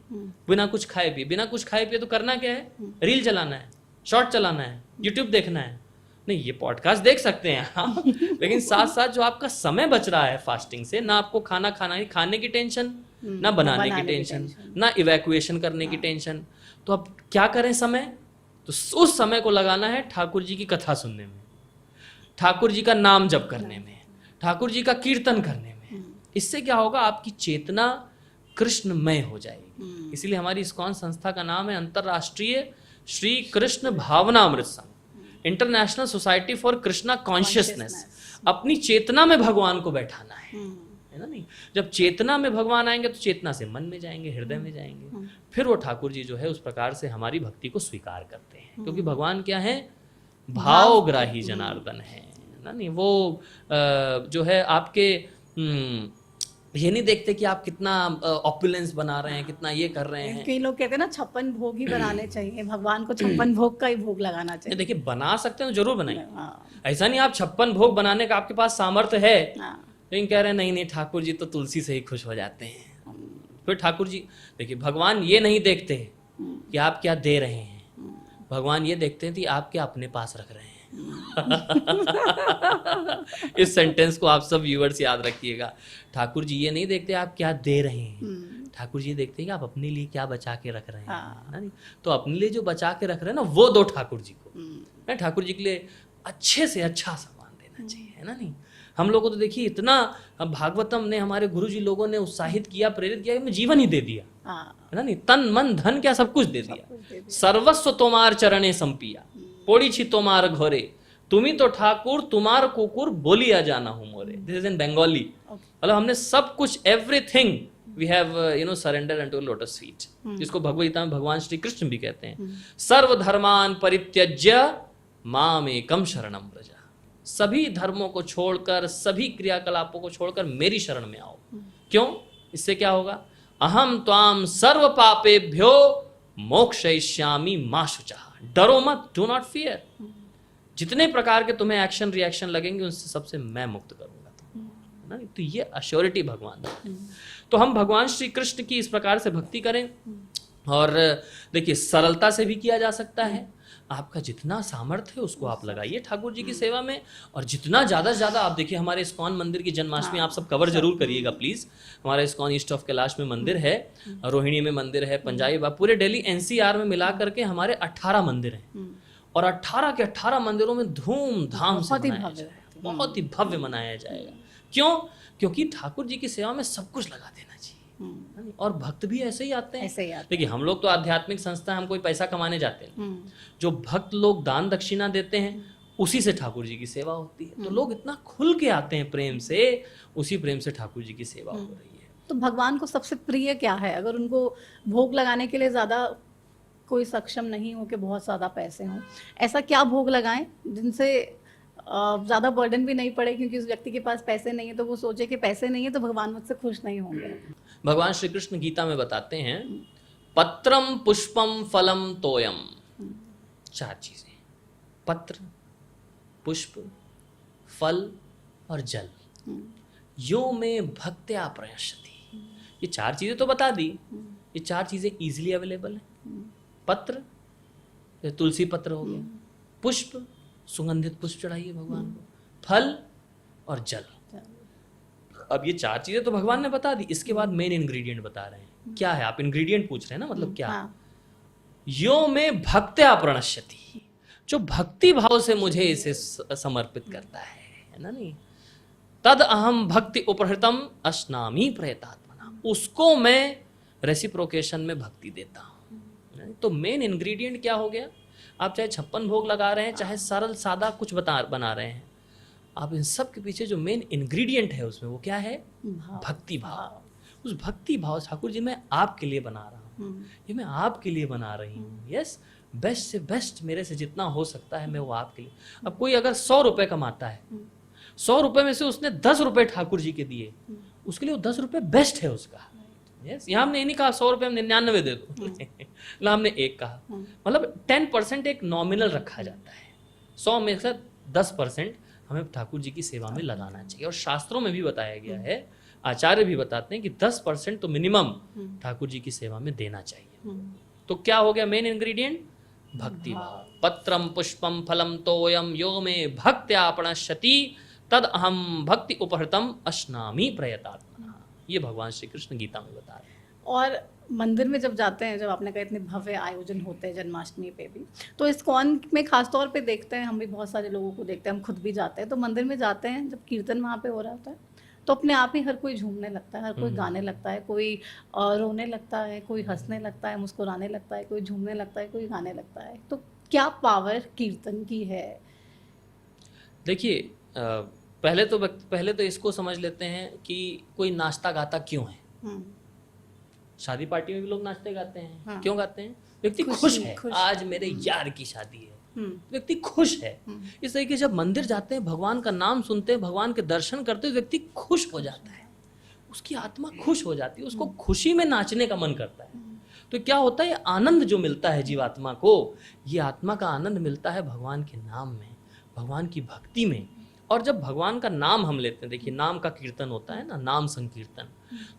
बिना कुछ खाए पिए तो करना क्या है? रील चलाना है, शॉर्ट चलाना है, यूट्यूब देखना है। नहीं, ये पॉडकास्ट देख सकते हैं आप, लेकिन साथ साथ जो आपका समय बच रहा है फास्टिंग से, ना आपको खाना खाने की टेंशन, ना बनाने की टेंशन, ना इवैक्यूएशन करने की टेंशन, तो अब क्या करें समय? तो उस समय को लगाना है ठाकुर जी की कथा सुनने में, ठाकुर जी का नाम जप करने में, ठाकुर जी का कीर्तन करने में। इससे क्या होगा, आपकी चेतना कृष्णमय हो जाएगी। इसीलिए हमारी इस्कॉन संस्था का नाम है अंतरराष्ट्रीय श्री कृष्ण भावनामृत संघ, international society for Krishna consciousness. अपनी चेतना में भगवान को बैठाना है ना। नहीं, जब चेतना में भगवान आएंगे तो चेतना से मन में जाएंगे, हृदय में जाएंगे, फिर वो ठाकुर जी जो है उस प्रकार से हमारी भक्ति को स्वीकार करते हैं, क्योंकि भगवान क्या है? भावग्राही जनार्दन है ना। नहीं, वो जो है आपके ये नहीं देखते कि आप कितना ऑपुलेंस बना रहे हैं, कितना ये कर रहे हैं। कई लोग कहते हैं ना 56 भोग ही बनाने चाहिए, भगवान को 56 भोग का ही भोग लगाना चाहिए। देखिए बना सकते हैं तो जरूर बनाइए, ऐसा नहीं आप 56 भोग बनाने का आपके पास सामर्थ्य है, लेकिन कह रहे हैं नहीं ठाकुर जी तो तुलसी से ही खुश हो जाते हैं। फिर ठाकुर जी देखिए, भगवान ये नहीं देखते कि आप क्या दे रहे हैं, भगवान ये देखते हैं कि आप क्या अपने पास रख रहे हैं। इस सेंटेंस को आप सब व्यूअर्स याद रखिएगा। ठाकुर जी ये नहीं देखते आप क्या दे रहे हैं, ठाकुर जी देखते हैं कि आप अपने लिए क्या बचा के रख रहे हैं ना। तो अपने लिए जो बचा के रख रहे हैं ना, वो दो ठाकुर जी को। ठाकुर जी के लिए अच्छे से अच्छा सामान देना चाहिए, है ना। नहीं, हम लोगों को तो देखिए इतना भागवतम ने, हमारे गुरु जी लोगों ने उत्साहित किया, प्रेरित किया, हमें जीवन ही दे दिया, है ना। नहीं, तन मन धन क्या सब कुछ दे दिया। सर्वस्व तोमार चरणे संपिया, पोड़ी तोमार घोरे, तुम्ही तो ठाकुर तुम्हार कुकुर बोलिया जाना हूं मोरे। This is in Bengali. मतलब हमने सब कुछ, everything we have surrender into lotus feet, जिसको भगवद गीता में भगवान श्री कृष्ण भी कहते हैं, सर्व धर्मान परित्यज्य माम एकम शरणम व्रज। सभी धर्मों को छोड़कर, सभी क्रियाकलापों को छोड़कर मेरी शरण में आओ। क्यों? इससे क्या होगा? अहम त्वाम सर्व पापेभ्यो मोक्षयिष्यामि मा शुचः। डरो मत, डू नॉट फियर। जितने प्रकार के तुम्हें एक्शन रिएक्शन लगेंगे उनसे सबसे मैं मुक्त करूंगा तुम्हें, तो ये अश्योरिटी भगवान है। तो हम भगवान श्री कृष्ण की इस प्रकार से भक्ति करें। और देखिए सरलता से भी किया जा सकता है, आपका जितना सामर्थ्य है उसको आप लगाइए ठाकुर जी की सेवा में। और जितना ज़्यादा से ज़्यादा आप देखिए, हमारे इस्कॉन मंदिर की जन्माष्टमी आप सब कवर जरूर करिएगा प्लीज़। हमारा इस्कॉन ईस्ट ऑफ कैलाश में मंदिर है, रोहिणी में मंदिर है, पंजाबी बाग, पूरे दिल्ली एनसीआर में मिला करके हमारे 18 मंदिर हैं। और 18 के 18 मंदिरों में धूमधाम से मनाया जाएगा, बहुत ही भव्य मनाया जाएगा। क्यों? क्योंकि ठाकुर जी की सेवा में सब कुछ लगा देना चाहिए। और भक्त भी ऐसे ही आते हैं। देखिए हम लोग तो आध्यात्मिक संस्था, हम कोई पैसा कमाने जाते हैं, जो भक्त लोग दान दक्षिणा देते हैं उसी से ठाकुर जी की सेवा होती है। तो लोग इतना खुल के आते हैं प्रेम से, उसी प्रेम से ठाकुर जी की सेवा हो रही है। तो भगवान को सबसे प्रिय क्या है? अगर उनको भोग लगाने के लिए ज्यादा कोई सक्षम नहीं हो कि बहुत ज़्यादा पैसे हों, ऐसा क्या भोग लगाएं जिनसे ज़्यादा बर्डन भी नहीं पड़े? क्योंकि उस व्यक्ति के पास पैसे नहीं है तो वो सोचे कि पैसे नहीं है तो भगवान मुझसे खुश नहीं होंगे। भगवान श्री कृष्ण गीता में बताते हैं, पत्रम पुष्पम फलम तोयम। 4 चीजें, पत्र, पुष्प, फल और जल। यो में भक्त्या प्रयश्यति, ये 4 चीज़ें तो बता दी, ये 4 चीज़ें ईजिली अवेलेबल हैं। पत्र, ये तुलसी पत्र हो गया, पुष्प, सुगंधित पुष्प चढ़ाइए भगवान को, फल और जल। अब ये 4 चीजें तो भगवान ने बता दी, इसके बाद मेन इंग्रेडिएंट बता रहे हैं। क्या है? आप इंग्रेडिएंट पूछ रहे हैं ना, मतलब क्या? यो में भक्त्या प्रणश्यति, जो भक्ति भाव से मुझे इसे समर्पित करता है ना, नहीं, तद अहम भक्ति उपहृतम अश्नामी प्रयतात्मना, उसको मैं रेसिप्रोकेशन में भक्ति देता हूँ। तो मेन इंग्रेडिएंट क्या हो गया? आप चाहे 56 भोग लगा रहे हैं, चाहे सरल सादा कुछ बना रहे हैं, आप इन सब के पीछे जो मेन इंग्रेडिएंट है उसमें वो क्या है? भक्ति भाव। उस भक्ति भाव ठाकुर जी मैं आपके लिए बना रहा हूँ, ये मैं आपके लिए बना रही हूँ। यस, बेस्ट से बेस्ट मेरे से जितना हो सकता है मैं वो आपके लिए। अब कोई अगर 100 रुपए कमाता है, 100 रुपए में से उसने 10 रुपए ठाकुर जी के दिए, उसके लिए वो 10 रुपए बेस्ट है उसका। यस, यहाँ हमने नहीं कहा 100 रुपए में 99 दे दो, ना हमने 1 कहा। मतलब 10% एक नॉमिनल रखा जाता है, 100 में से 10% हमें ठाकुर जी की सेवा में लगाना चाहिए। और शास्त्रों में भी बताया गया है, आचार्य भी बताते हैं कि 10% तो मिनिमम ठाकुर जी की सेवा में देना चाहिए। तो क्या हो गया मेन इंग्रेडिएंट? भक्ति भाव। पत्रम पुष्पम फलम तोयम यो में भक्त्या प्रणश्यति तद अहम भक्ति उपहृतम अश्नामी प्रयतात्मना, ये भगवान श्री कृष्ण गीता में बता रहे हैं। और मंदिर में जब जाते हैं, जब आपने कहा इतने भव्य आयोजन होते हैं जन्माष्टमी पे भी, तो इस्कॉन में खास तौर पे देखते हैं, हम भी बहुत सारे लोगों को देखते हैं, हम खुद भी जाते हैं। तो मंदिर में जाते हैं, जब कीर्तन वहाँ पे हो रहा होता है, तो अपने आप ही हर कोई झूमने लगता है, हर कोई गाने लगता है, कोई रोने लगता है, कोई हंसने लगता है, मुस्कुराने लगता है, कोई झूमने लगता है, कोई गाने लगता है। तो क्या पावर कीर्तन की है? देखिए, पहले तो इसको समझ लेते हैं कि कोई नाचता गाता क्यों है। शादी पार्टी में भी लोग नाचते गाते हैं। हाँ। क्यों गाते हैं? व्यक्ति खुश है, आज मेरे यार की शादी है, व्यक्ति खुश है। इस तरीके जब मंदिर जाते हैं, भगवान का नाम सुनते हैं, भगवान के दर्शन करते हैं, व्यक्ति खुश हो जाता है, उसकी आत्मा खुश हो जाती है, उसको खुशी में नाचने का मन करता है। तो क्या होता है? आनंद जो मिलता है जीवात्मा को, ये आत्मा का आनंद मिलता है भगवान के नाम में, भगवान की भक्ति में। और जब भगवान का नाम हम लेते हैं, देखिए नाम का कीर्तन होता है ना, नाम संकीर्तन,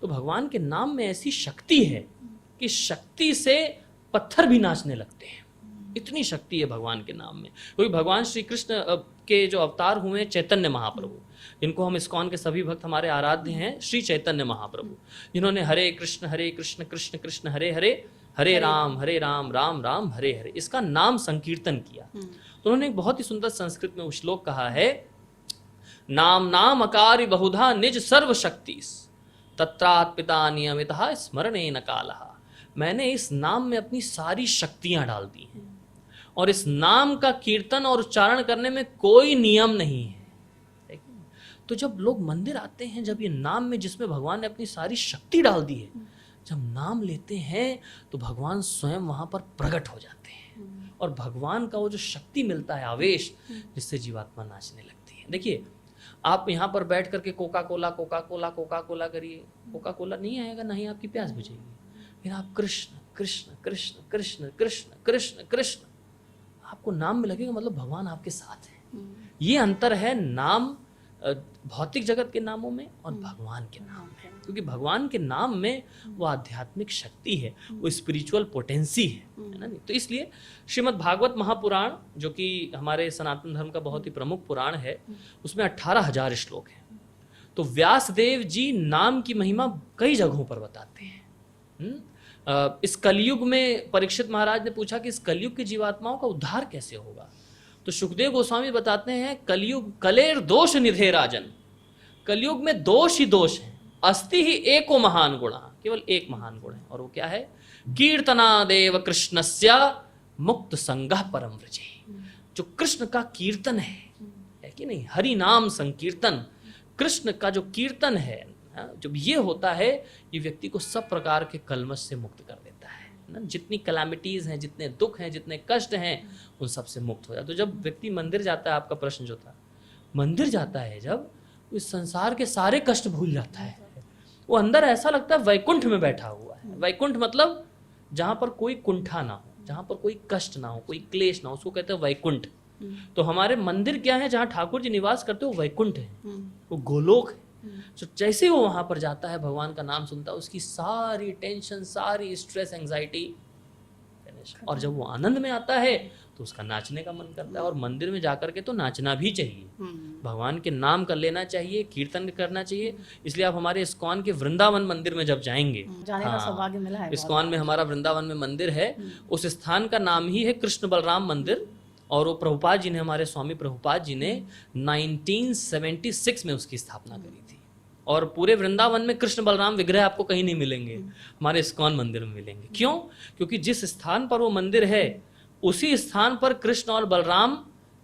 तो भगवान के नाम में ऐसी शक्ति है कि शक्ति से पत्थर भी नाचने लगते हैं, इतनी शक्ति है भगवान के नाम में। क्योंकि भगवान श्री कृष्ण के जो अवतार हुए चैतन्य महाप्रभु, जिनको हम इस्कॉन के सभी भक्त हमारे आराध्य हैं, श्री चैतन्य महाप्रभु, जिन्होंने हरे कृष्ण कृष्ण कृष्ण हरे हरे, हरे राम राम राम हरे हरे, इसका नाम संकीर्तन किया। तो उन्होंने एक बहुत ही सुंदर संस्कृत में श्लोक कहा है, नाम नाम अकारि बहुधा निज सर्व शक्ति तत्रात् पिता नियमितः स्मरणेन कालः। मैंने इस नाम में अपनी सारी शक्तियां डाल दी हैं, और इस नाम का कीर्तन और उच्चारण करने में कोई नियम नहीं है। तो जब लोग मंदिर आते हैं, जब ये नाम में जिसमें भगवान ने अपनी सारी शक्ति डाल दी है, जब नाम लेते हैं तो भगवान स्वयं वहां पर प्रकट हो जाते हैं, और भगवान का वो जो शक्ति मिलता है, आवेश, जिससे जीवात्मा नाचने लगती है। देखिए, आप यहाँ पर बैठ करके कोका कोला करिए, कोका कोला नहीं आएगा, ना ही आपकी प्यास बुझेगी। फिर आप कृष्ण कृष्ण कृष्ण कृष्ण कृष्ण कृष्ण कृष्ण, आपको नाम में लगेगा, मतलब भगवान आपके साथ है। ये अंतर है नाम भौतिक जगत के नामों में और भगवान के नाम में, क्योंकि भगवान के नाम में वो आध्यात्मिक शक्ति है, वो स्पिरिचुअल पोटेंसी है ना। तो इसलिए श्रीमद् भागवत महापुराण, जो कि हमारे सनातन धर्म का बहुत ही प्रमुख पुराण है, उसमें 18,000 श्लोक हैं। तो व्यासदेव जी नाम की महिमा कई जगहों पर बताते हैं। इस कलयुग में परीक्षित महाराज ने पूछा कि इस कलयुग की जीवात्माओं का उद्धार कैसे होगा, तो सुखदेव गोस्वामी बताते हैं, कलयुग कलेर दोष निधे राजन, कलयुग में दोष ही दोष है, अस्ति ही एको महान गुण, केवल एक महान गुण है, और वो क्या है? कीर्तनादेव कृष्णस्य मुक्त संगः परम व्रजे। जो कृष्ण का कीर्तन है कि नहीं, हरि नाम संकीर्तन, कृष्ण का जो कीर्तन है, जब ये होता है, ये व्यक्ति को सब प्रकार के कलमश से मुक्त कर देता है ना। जितनी कैलामिटीज हैं, जितने दुख हैं, जितने कष्ट हैं, उन सब से मुक्त हो जाता है। तो जब व्यक्ति मंदिर जाता है, आपका प्रश्न जो था, मंदिर जाता है जब, इस संसार के सारे कष्ट भूल जाता है, वो अंदर ऐसा लगता है वैकुंठ में बैठा हुआ है। वैकुंठ मतलब जहाँ पर कोई कुंठा ना हो, जहाँ पर कोई कष्ट ना हो, कोई क्लेश ना हो, उसको कहते हैं वैकुंठ। तो हमारे मंदिर क्या है? जहाँ ठाकुर जी निवास करते हो, वैकुंठ है, वो गोलोक है। तो जैसे ही वो वहाँ पर जाता है, भगवान का नाम सुनता है, उसकी सारी टेंशन, सारी स्ट्रेस, एंग्जाइटी फिनिश। और जब वो आनंद में आता है तो उसका नाचने का मन करता है। और मंदिर में जाकर के तो नाचना भी चाहिए, भगवान के नाम कर लेना चाहिए, कीर्तन करना चाहिए। इसलिए आप हमारे इस्कॉन के वृंदावन मंदिर में जब जाएंगे, जाने का सौभाग्य मिला है। इस्कॉन में हमारा वृंदावन में मंदिर है, उस स्थान का नाम ही है कृष्ण बलराम मंदिर। और वो प्रभुपाद जी ने, हमारे स्वामी प्रभुपाद जी ने 1976 में उसकी स्थापना करी थी। और पूरे वृंदावन में कृष्ण बलराम विग्रह आपको कहीं नहीं मिलेंगे, हमारे इस्कॉन मंदिर में मिलेंगे। क्यों? क्योंकि जिस स्थान पर वो मंदिर है, उसी स्थान पर कृष्ण और बलराम,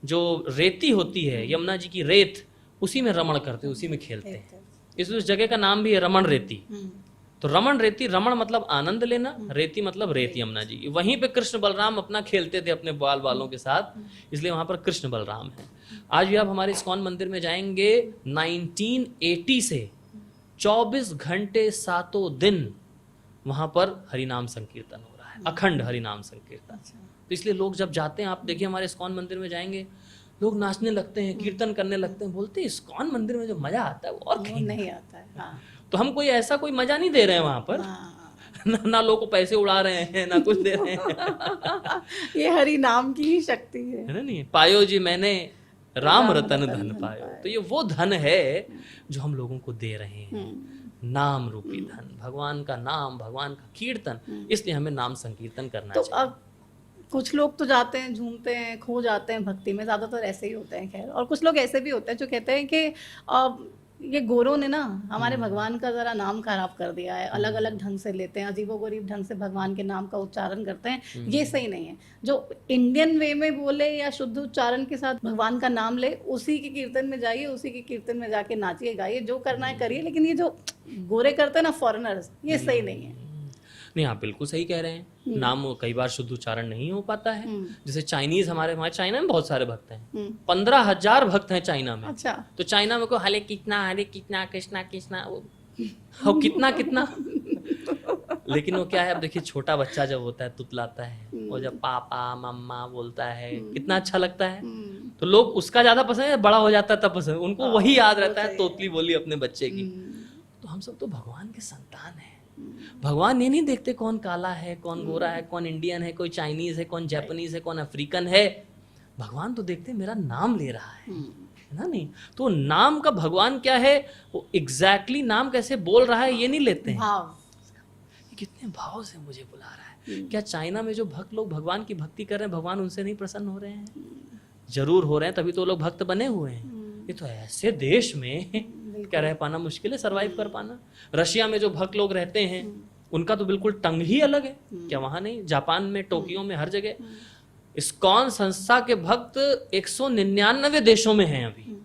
जो रेती होती है, यमुना जी की रेत, उसी में रमण करते, उसी में खेलते हैं। इसलिए उस जगह का नाम भी है रमण रेती। तो रमण रेती, रमण मतलब आनंद लेना, रेती मतलब रेत, यमुना जी। वहीं पे कृष्ण बलराम अपना खेलते थे अपने बाल बालों के साथ, इसलिए वहां पर कृष्ण बलराम है। आज भी आप हमारे इस्कॉन मंदिर में जाएंगे, 1980 से 24 घंटे 7 दिन वहां पर हरिनाम संकीर्तन हो रहा है, अखंड हरिनाम संकीर्तन। तो इसलिए लोग जब जाते हैं, आप देखिए हमारे इस्कॉन मंदिर में जाएंगे, लोग नाचने लगते हैं, कीर्तन करने लगते हैं, बोलते हैं इस्कॉन मंदिर में जो मजा आता है वो और कहीं नहीं आता है। हाँ। तो हम कोई ऐसा कोई मजा नहीं दे रहे हैं वहां पर। ना लोगों को पैसे उड़ा रहे हैं, ना कुछ दे रहे हैं। ये हरि नाम की ही शक्ति है ना। नहीं पायो जी मैंने राम रतन धन पायो। तो ये वो धन है जो हम लोगों को दे रहे हैं, नाम रूपी धन, भगवान का नाम, भगवान का कीर्तन। इसलिए हमें नाम संकीर्तन करना चाहिए। अब कुछ लोग तो जाते हैं, झूमते हैं, खो जाते हैं भक्ति में, ज़्यादातर ऐसे ही होते हैं खैर। और कुछ लोग ऐसे भी होते हैं जो कहते हैं कि ये गोरों ने ना हमारे भगवान का ज़रा नाम खराब कर दिया है, अलग अलग ढंग से लेते हैं, अजीबोगरीब ढंग से भगवान के नाम का उच्चारण करते हैं। ये सही नहीं है। जो इंडियन वे में बोले या शुद्ध उच्चारण के साथ भगवान का नाम ले, उसी के कीर्तन में जाइए, उसी के कीर्तन में जाके नाचिए, गाइए, जो करना है करिए। लेकिन ये जो गोरे करते हैं ना फॉरेनर्स, ये सही नहीं है। नहीं, आप बिल्कुल सही कह रहे हैं। नाम कई बार शुद्ध उच्चारण नहीं हो पाता है। जैसे चाइनीज, हमारे चाइना में बहुत सारे भक्त हैं, 15,000 भक्त हैं चाइना में। अच्छा। तो चाइना में को हरे कितना कृष्णा कृष्णा, वो कितना लेकिन वो क्या है, अब देखिए छोटा बच्चा जब होता है, तुतलाता है, वो जब पापा मम्मा बोलता है, कितना अच्छा लगता है। तो लोग उसका ज्यादा पसंद है, बड़ा हो जाता है तब पसंद, उनको वही याद रहता है, तोतली बोली अपने बच्चे की। तो हम सब तो भगवान के संतान हैं। भगवान ये नहीं देखते कौन काला है, कौन गोरा है, कौन इंडियन है, कोई चाइनीज है, कौन जापानीज है, कौन अफ्रीकन है। भगवान तो देखते मेरा नाम ले रहा है ना। नहीं तो नाम का भगवान क्या है, वो एग्जैक्टली नाम कैसे बोल रहा है ये नहीं लेते हैं, कितने भाव से मुझे बुला रहा है। क्या चाइना में जो भक्त लोग भगवान की भक्ति कर रहे हैं, भगवान उनसे नहीं प्रसन्न हो रहे हैं? जरूर हो रहे हैं, तभी तो लोग भक्त बने हुए हैं। ये तो ऐसे देश में क्या रह पाना मुश्किल है, सरवाइव कर पाना। रशिया में जो भक्त लोग रहते हैं, उनका तो बिल्कुल टंग ही अलग है। क्या वहां नहीं? जापान में, टोक्यो में, हर जगह इस्कॉन संस्था के भक्त 199 देशों में हैं अभी।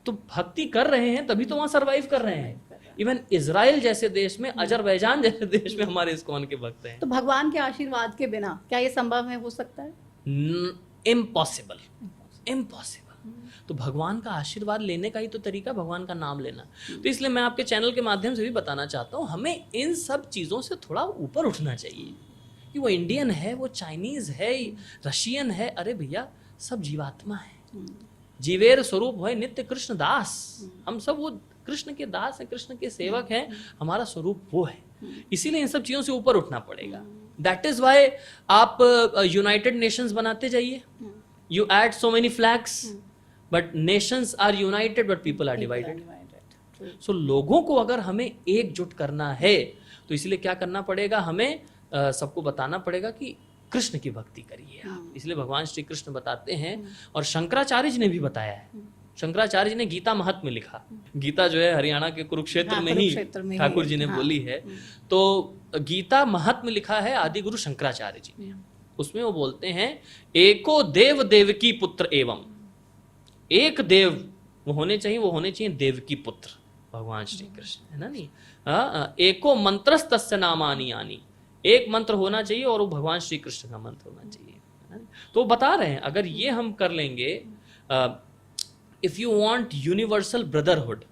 तो भक्ति कर रहे हैं, तभी तो वहां सरवाइव कर रहे हैं। इवन इजराइल जैसे देश में, अजरबैजान जैसे देश में हमारे इस्कॉन के भक्त हैं। तो भगवान के आशीर्वाद के बिना क्या ये संभव है, हो सकता है? Impossible, impossible. तो भगवान का आशीर्वाद लेने का ही तो तरीका भगवान का नाम लेना। तो इसलिए मैं आपके चैनल के माध्यम से भी बताना चाहता हूँ, हमें इन सब चीज़ों से थोड़ा ऊपर उठना चाहिए। कि वो इंडियन है, वो चाइनीज है, रशियन है, अरे भैया सब जीवात्मा है। जीवेर स्वरूप है नित्य कृष्ण दास। हम सब वो कृष्ण के दास हैं, कृष्ण के सेवक हैं, हमारा स्वरूप वो है। इसीलिए इन सब चीज़ों से ऊपर उठना पड़ेगा। दैट इज वाई आप यूनाइटेड नेशंस बनाते जाइए। You add so many flags, but nations are united but people are divided. So लोगों को अगर हमें एकजुट करना है, तो इसलिए क्या करना पड़ेगा, हमें सबको बताना पड़ेगा कि कृष्ण की भक्ति करिए आप। इसलिए भगवान श्री कृष्ण बताते हैं, और शंकराचार्य जी ने भी बताया है। शंकराचार्य जी ने गीता महात्म्य लिखा। गीता जो है हरियाणा के कुरुक्षेत्र में ही ठाकुर जी ने बोली है। तो गीता महात्म्य लिखा है आदि गुरु शंकराचार्य जी ने। उसमें वो बोलते हैं, एको देव देवकी पुत्र एवं। एक देव वो होने चाहिए, वो होने चाहिए देवकी पुत्र भगवान श्री कृष्ण, है ना। नहीं एको मंत्रस्तस्य नामानि यानी, एक मंत्र होना चाहिए और वो भगवान श्री कृष्ण का मंत्र होना चाहिए। तो बता रहे हैं, अगर ये हम कर लेंगे, if you want universal brotherhood,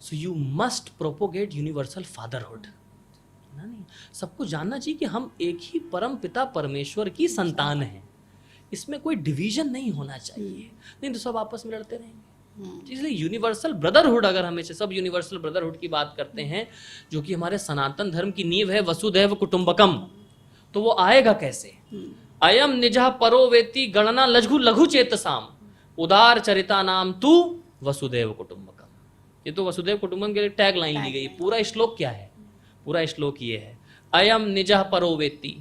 so you must propagate universal fatherhood. नहीं, सबको जानना चाहिए कि हम एक ही परम पिता परमेश्वर की संतान हैं। इसमें कोई डिवीजन नहीं होना चाहिए, नहीं तो सब आपस में लड़ते रहेंगे। इसलिए यूनिवर्सल ब्रदरहुड, अगर हमेशा सब यूनिवर्सल ब्रदरहुड की बात करते हैं जो कि हमारे सनातन धर्म की नींव है, वसुधैव कुटुंबकम, तो वो आएगा कैसे? अयम निजः परो वेति गणना लघु लघु चेतसाम उदार चरिता नाम तू वसुधैव कुटुंबकम। ये तो वसुधैव कुटुंबकम के टैग लाइन ली गई। पूरा श्लोक क्या है? पूरा श्लोक ये है, अयम निजः परो वेति,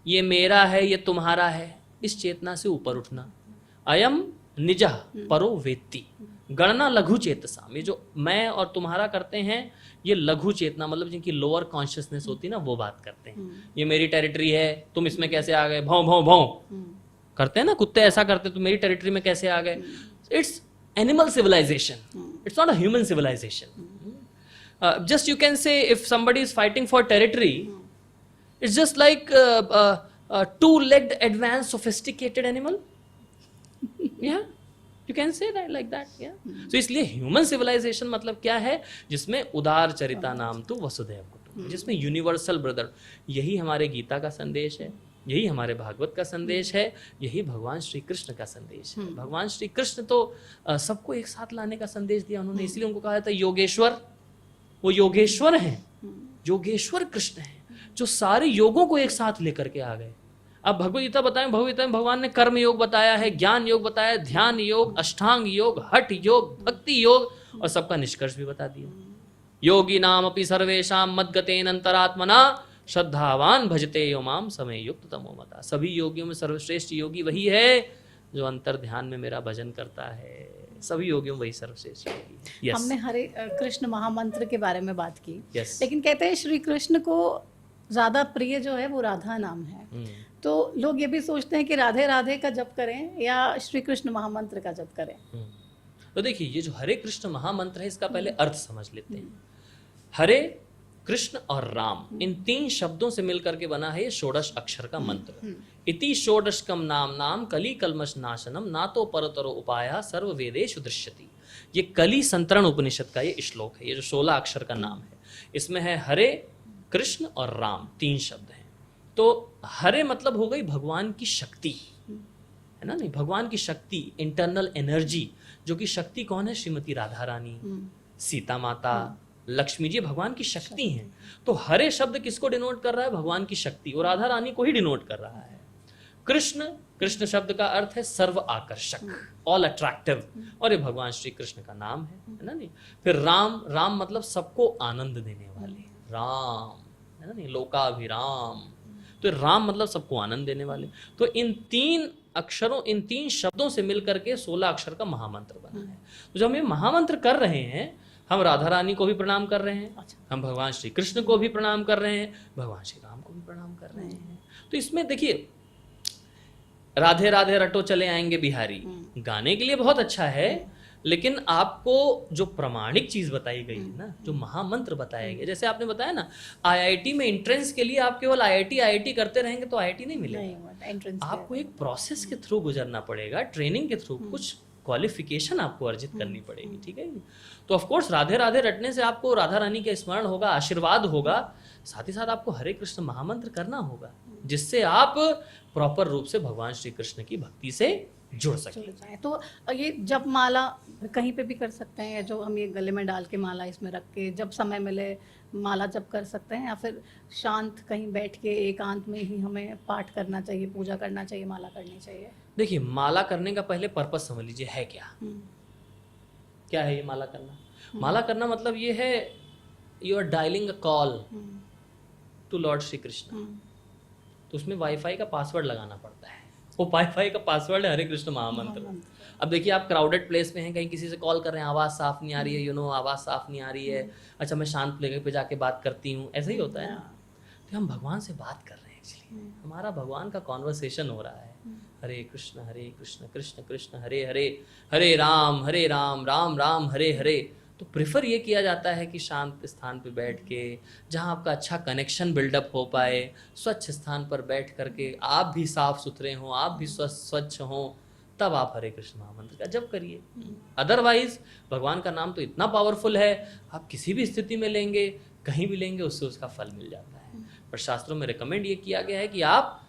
ये मेरा है, ये तुम्हारा है, इस चेतना से ऊपर उठना। अयम निजः परो वेत्ति, गणना लघु चेतसाम, ये जो मैं और तुम्हारा करते हैं ये लघु चेतना, मतलब जिनकी लोअर कॉन्शियसनेस होती है ना, वो बात करते हैं। ये मेरी टेरिटरी है, तुम इसमें कैसे आ गए, भौं भौं भौं करते हैं ना कुत्ते, ऐसा करते हैं, तुम मेरी टेरिटरी में कैसे आ गए। It's animal civilisation, it's not a human civilisation. Just you can say if somebody is fighting for territory, it's just like a two-legged advanced sophisticated animal. Yeah, you can say that like that. Yeah. So इसलिए human civilisation मतलब क्या है? जिसमें उदार चरिता नाम तो वसुधैव कुटुंबकम, जिसमें यूनिवर्सल ब्रदर, यही हमारे गीता का संदेश है, यही हमारे भागवत का संदेश है, यही भगवान श्री कृष्ण का संदेश है। भगवान श्री कृष्ण तो सबको एक साथ लाने का संदेश दिया उन्होंने, इसलिए उनको कहा था योगेश्वर। वो योगेश्वर हैं, योगेश्वर कृष्ण हैं, जो सारे योगों को एक साथ लेकर के आ गए। अब भगवद गीता बताएं, भगवद गीता में भगवान ने कर्म योग बताया है, ज्ञान योग बताया, ध्यान योग, अष्टांग योग, हठ योग, भक्ति योग, और सबका निष्कर्ष भी बता दिया। योगी नाम अपि सर्वेशाम मद्गतेन अंतरात्मना श्रद्धावान भजते यो माम समय युक्त तमो मता। सभी योगियों में सर्वश्रेष्ठ योगी वही है जो अंतर ध्यान में मेरा भजन करता है। सभी योगियों में वही सर्वश्रेष्ठ योगी। yes. हमने हरे कृष्ण महामंत्र के बारे में बात की, yes. लेकिन कहते हैं श्री कृष्ण को ज्यादा प्रिय जो है वो राधा नाम है। तो लोग ये भी सोचते हैं कि राधे राधे का जप करें या श्री कृष्ण महामंत्र का जप करें। तो देखिए, ये जो हरे कृष्ण महामंत्र है, इसका पहले अर्थ समझ लेते हैं। हरे कृष्ण और राम, इन तीन शब्दों से मिलकर के बना है ये षोडश अक्षर का मंत्र। इति षोडशकम नाम नाम कली कलमश नाशनम नातो परतरो उपाया सर्व वेदेषु दृश्यति। ये कली संतरण उपनिषद का ये श्लोक है, ये जो 16 अक्षर का नाम है, इसमें है हरे कृष्ण और राम, तीन शब्द हैं। तो हरे मतलब हो गई भगवान की शक्ति, है ना, नहीं, भगवान की शक्ति, इंटरनल एनर्जी, जो कि शक्ति कौन है? श्रीमती राधा रानी, सीता माता, लक्ष्मी जी भगवान की शक्ति हैं। तो हरे शब्द किसको डिनोट कर रहा है? भगवान की शक्ति, और राधा रानी को ही डिनोट कर रहा है। कृष्ण, कृष्ण शब्द का अर्थ है सर्व आकर्षक, ऑल अट्रैक्टिव, और ये भगवान श्री कृष्ण का नाम है ना, नहीं। फिर राम, राम मतलब सबको आनंद देने वाले, राम, है ना, नहीं, लोकाभिराम। तो राम मतलब सबको आनंद देने वाले। तो इन तीन अक्षरों, इन तीन शब्दों से मिलकर के 16 अक्षर का महामंत्र बना है। तो जब हम ये महामंत्र कर रहे हैं, हम राधा रानी को भी प्रणाम कर रहे हैं, हम भगवान श्री कृष्ण को भी प्रणाम कर रहे हैं, भगवान श्री राम को भी प्रणाम कर रहे हैं। तो इसमें देखिए, राधे राधे रटो चले आएंगे बिहारी गाने के लिए बहुत अच्छा है, लेकिन आपको जो प्रमाणिक चीज बताई गई है ना, जो महामंत्र बताया गया, जैसे आपने बताया ना, आईआईटी में एंट्रेंस के लिए आप केवल आईआईटी करते रहेंगे तो आईआईटी नहीं मिलेगा। आपको एक प्रोसेस के थ्रू गुजरना पड़ेगा, ट्रेनिंग के थ्रू कुछ क्वालिफिकेशन आपको अर्जित करनी पड़ेगी, ठीक है। तो ऑफ कोर्स राधे राधे रटने से आपको राधा रानी का स्मरण होगा, आशीर्वाद होगा, साथ ही साथ आपको हरे कृष्ण महामंत्र करना होगा, जिससे आप प्रॉपर रूप से भगवान श्री कृष्ण की भक्ति से जुड़ सकें। तो ये जप माला कहीं पे भी कर सकते हैं, जो हम ये गले में डाल के माला इसमें रख के जब समय मिले माला जप कर सकते हैं, या फिर शांत कहीं बैठ के एकांत में ही हमें पाठ करना चाहिए, पूजा करना चाहिए, माला करनी चाहिए? देखिए, माला करने का पहले पर्पस समझ लीजिए है क्या। क्या है ये माला करना? माला करना मतलब ये है, you are dialing a call to lord Shri Krishna. तो उसमें वाईफाई का पासवर्ड लगाना पड़ता है, वो वाईफाई का पासवर्ड है हरे कृष्ण महामंत्र। अब देखिए, आप क्राउडेड प्लेस में हैं, कहीं किसी से कॉल कर रहे हैं, आवाज़ साफ नहीं आ रही है, आवाज़ साफ नहीं आ रही है, अच्छा मैं शांत जगह पे जाके बात करती हूँ, ऐसा ही होता है ना। तो हम भगवान से बात कर रहे हैं, एक्चुअली हमारा भगवान का कॉन्वर्सेशन हो रहा है। हरे कृष्ण कृष्ण कृष्ण हरे हरे, हरे राम राम राम हरे हरे। तो प्रेफर ये किया जाता है कि शांत स्थान पे बैठ के, जहाँ आपका अच्छा कनेक्शन बिल्डअप हो पाए, स्वच्छ स्थान पर बैठ करके, आप भी साफ सुथरे हों, आप भी स्वच्छ हों, तब आप हरे कृष्ण महामंत्र का जप करिए। अदरवाइज भगवान का नाम तो इतना पावरफुल है, आप किसी भी स्थिति में लेंगे, कहीं भी लेंगे, उससे उसका फल मिल जाता है। पर शास्त्रों में रिकमेंड ये किया गया है कि आप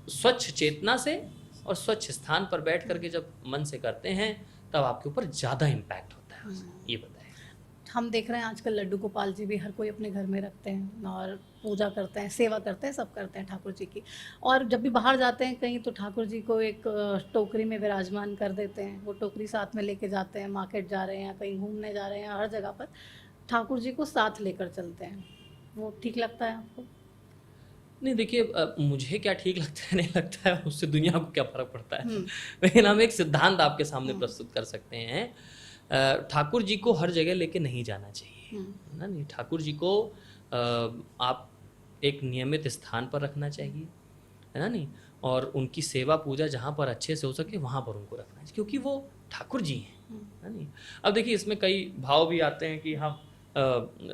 स्वच्छ चेतना से और स्वच्छ स्थान पर बैठ करके जब मन से करते हैं, तब आपके ऊपर ज़्यादा इम्पैक्ट होता है। ये बताइए। हम देख रहे हैं आजकल लड्डू गोपाल जी भी हर कोई अपने घर में रखते हैं और पूजा करते हैं, सेवा करते हैं, सब करते हैं ठाकुर जी की। और जब भी बाहर जाते हैं कहीं तो ठाकुर जी को एक टोकरी में विराजमान कर देते हैं, वो टोकरी साथ में लेके जाते हैं, मार्केट जा रहे हैं, कहीं घूमने जा रहे हैं, हर जगह पर ठाकुर जी को साथ लेकर चलते हैं। वो ठीक लगता है आपको? नहीं देखिए, मुझे क्या ठीक लगता है नहीं लगता है उससे दुनिया को क्या फ़र्क पड़ता है। लेकिन हम एक सिद्धांत आपके सामने प्रस्तुत कर सकते हैं। ठाकुर जी को हर जगह लेके नहीं जाना चाहिए, है ना। नहीं, ठाकुर जी को आप एक नियमित स्थान पर रखना चाहिए, है ना। नहीं, और उनकी सेवा पूजा जहाँ पर अच्छे से हो सके वहाँ पर उनको रखना चाहिए, क्योंकि वो ठाकुर जी हैं, है नहीं। अब देखिए, इसमें कई भाव भी आते हैं कि हम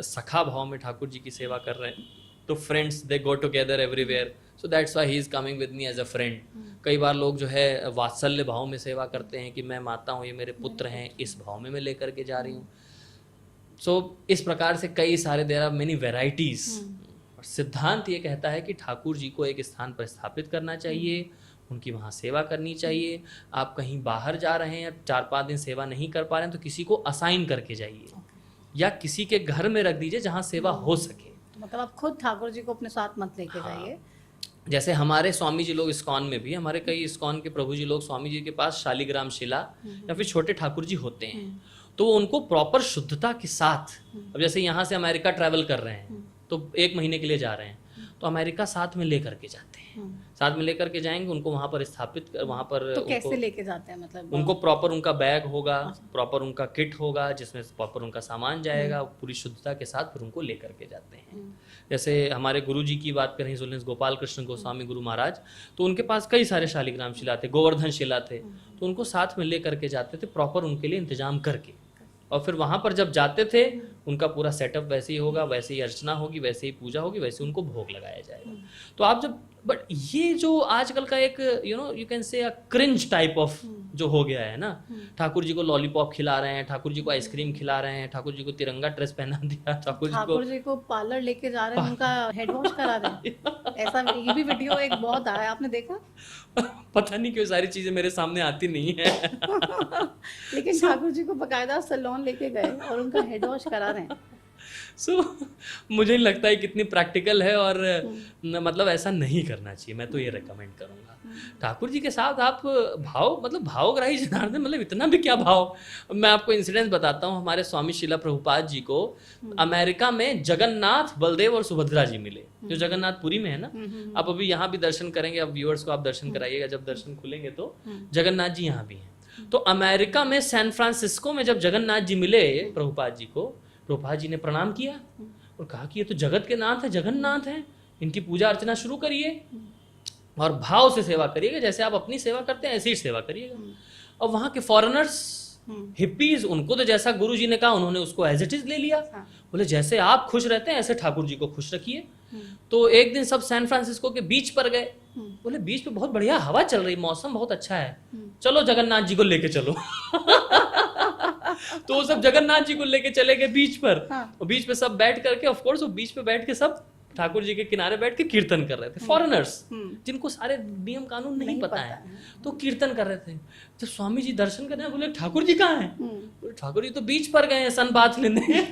सखा भाव में ठाकुर जी की सेवा कर रहे हैं, तो friends they go together everywhere, so that's why he is coming with me as a friend. कई बार लोग जो है वात्सल्य भाव में सेवा करते हैं कि मैं माता हूँ, ये मेरे पुत्र हैं, इस भाव में मैं लेकर के जा रही हूँ। सो इस प्रकार से कई सारे देयर आर मेनी वेराइटीज। सिद्धांत ये कहता है कि ठाकुर जी को एक स्थान पर स्थापित करना चाहिए, उनकी वहाँ सेवा करनी चाहिए। आप कहीं बाहर जा रहे हैं, 4-5 दिन सेवा नहीं कर पा रहे हैं, तो किसी को असाइन करके जाइए या किसी के घर में रख दीजिए जहाँ सेवा हो सके। तो मतलब आप खुद ठाकुर जी को अपने साथ मत लेके जाइए। जैसे हमारे स्वामी जी लोग इस्कॉन में भी, हमारे कई इस्कॉन के प्रभु जी लोग स्वामी जी के पास शालिग्राम शिला या फिर छोटे ठाकुर जी होते हैं, तो वो उनको प्रॉपर शुद्धता के साथ, अब जैसे यहाँ से अमेरिका ट्रैवल कर रहे हैं तो 1 महीने के लिए जा रहे हैं, तो अमेरिका साथ में लेकर के जाते हैं, साथ में लेकर के जाएंगे, उनको वहाँ पर स्थापित कर, वहाँ पर तो कैसे लेके जाते हैं? मतलब उनको प्रॉपर उनका बैग होगा, प्रॉपर उनका किट होगा जिसमें प्रॉपर उनका सामान जाएगा, पूरी शुद्धता के साथ फिर उनको लेकर के जाते हैं। जैसे हमारे गुरु जी की बात करें, सुनिए गोपाल कृष्ण गोस्वामी गुरु महाराज, तो उनके पास कई सारे शालिग्राम शिला थे, गोवर्धन शिला थे, तो उनको साथ में लेकर के जाते थे प्रॉपर उनके लिए इंतजाम करके, और फिर वहाँ पर जब जाते थे उनका पूरा सेटअप वैसे ही होगा, वैसे ही अर्चना होगी, वैसे ही पूजा होगी, वैसे उनको भोग लगाया जाएगा। तो आप जब, बट ये जो आजकल का एक यू कैन से क्रिंज टाइप ऑफ जो हो गया है ना, ठाकुर जी को लॉलीपॉप खिला रहे हैं, ठाकुर जी को आइसक्रीम खिला रहे हैं, ठाकुर जी को तिरंगा ड्रेस पहना दिया, ठाकुर जी को पार्लर लेके जा रहे हैं, उनका हेड वॉश करा रहे हैं। ऐसा ये भी वीडियो एक बहुत आया, आपने देखा? पता नहीं क्यों सारी चीजें मेरे सामने आती नहीं है। लेकिन ठाकुर जी को बकायदा सैलून लेके गए और उनका हेड वॉश करा रहे हैं। मुझे नहीं लगता है कितनी प्रैक्टिकल है, और मतलब ऐसा नहीं करना चाहिए। मैं तो ये रेकमेंड करूँगा ठाकुर जी के साथ आप भाव, मतलब भावग्राही जनार्दन, मतलब इतना भी क्या भाव। मैं आपको इंसिडेंस बताता हूँ। हमारे स्वामी शिला प्रभुपाद जी को अमेरिका में जगन्नाथ, बलदेव और सुभद्रा जी मिले, जो जगन्नाथपुरी में है ना। आप अभी यहाँ भी दर्शन करेंगे, अब व्यूअर्स को आप दर्शन कराइएगा, जब दर्शन खुलेंगे तो जगन्नाथ जी यहाँ भी हैं। तो अमेरिका में सैन फ्रांसिस्को में जब जगन्नाथ जी मिले प्रभुपाद जी को, प्रभुपाद जी ने प्रणाम किया और कहा कि ये तो जगत के नाथ है, जगन्नाथ हैं, इनकी पूजा अर्चना शुरू करिए और भाव से सेवा करिएगा, जैसे आप अपनी सेवा करते हैं ऐसी ही सेवा करिएगा। और वहाँ के फॉरेनर्स, हिप्पीज, उनको तो जैसा गुरु जी ने कहा उन्होंने उसको एज इट इज ले लिया। बोले जैसे आप खुश रहते हैं ऐसे ठाकुर जी को खुश रखिए। तो एक दिन सब सैन फ्रांसिस्को के बीच पर गए, बोले बीच पे बहुत बढ़िया हवा चल रही, मौसम बहुत अच्छा है, चलो जगन्नाथ जी को लेके चलो। तो वो सब जगन्नाथ जी को लेके चले गए बीच पर। और बीच पे सब बैठ करके, ऑफ कोर्स वो बीच पे बैठ के सब ठाकुर जी के किनारे बैठ के कीर्तन कर रहे थे। फॉरेनर्स जिनको सारे नियम कानून नहीं पता है, तो कीर्तन कर रहे थे। जब स्वामी जी दर्शन करने बोले ठाकुर जी कहाँ हैं? बोले ठाकुर जी तो बीच पर गए हैं सन बात लेने।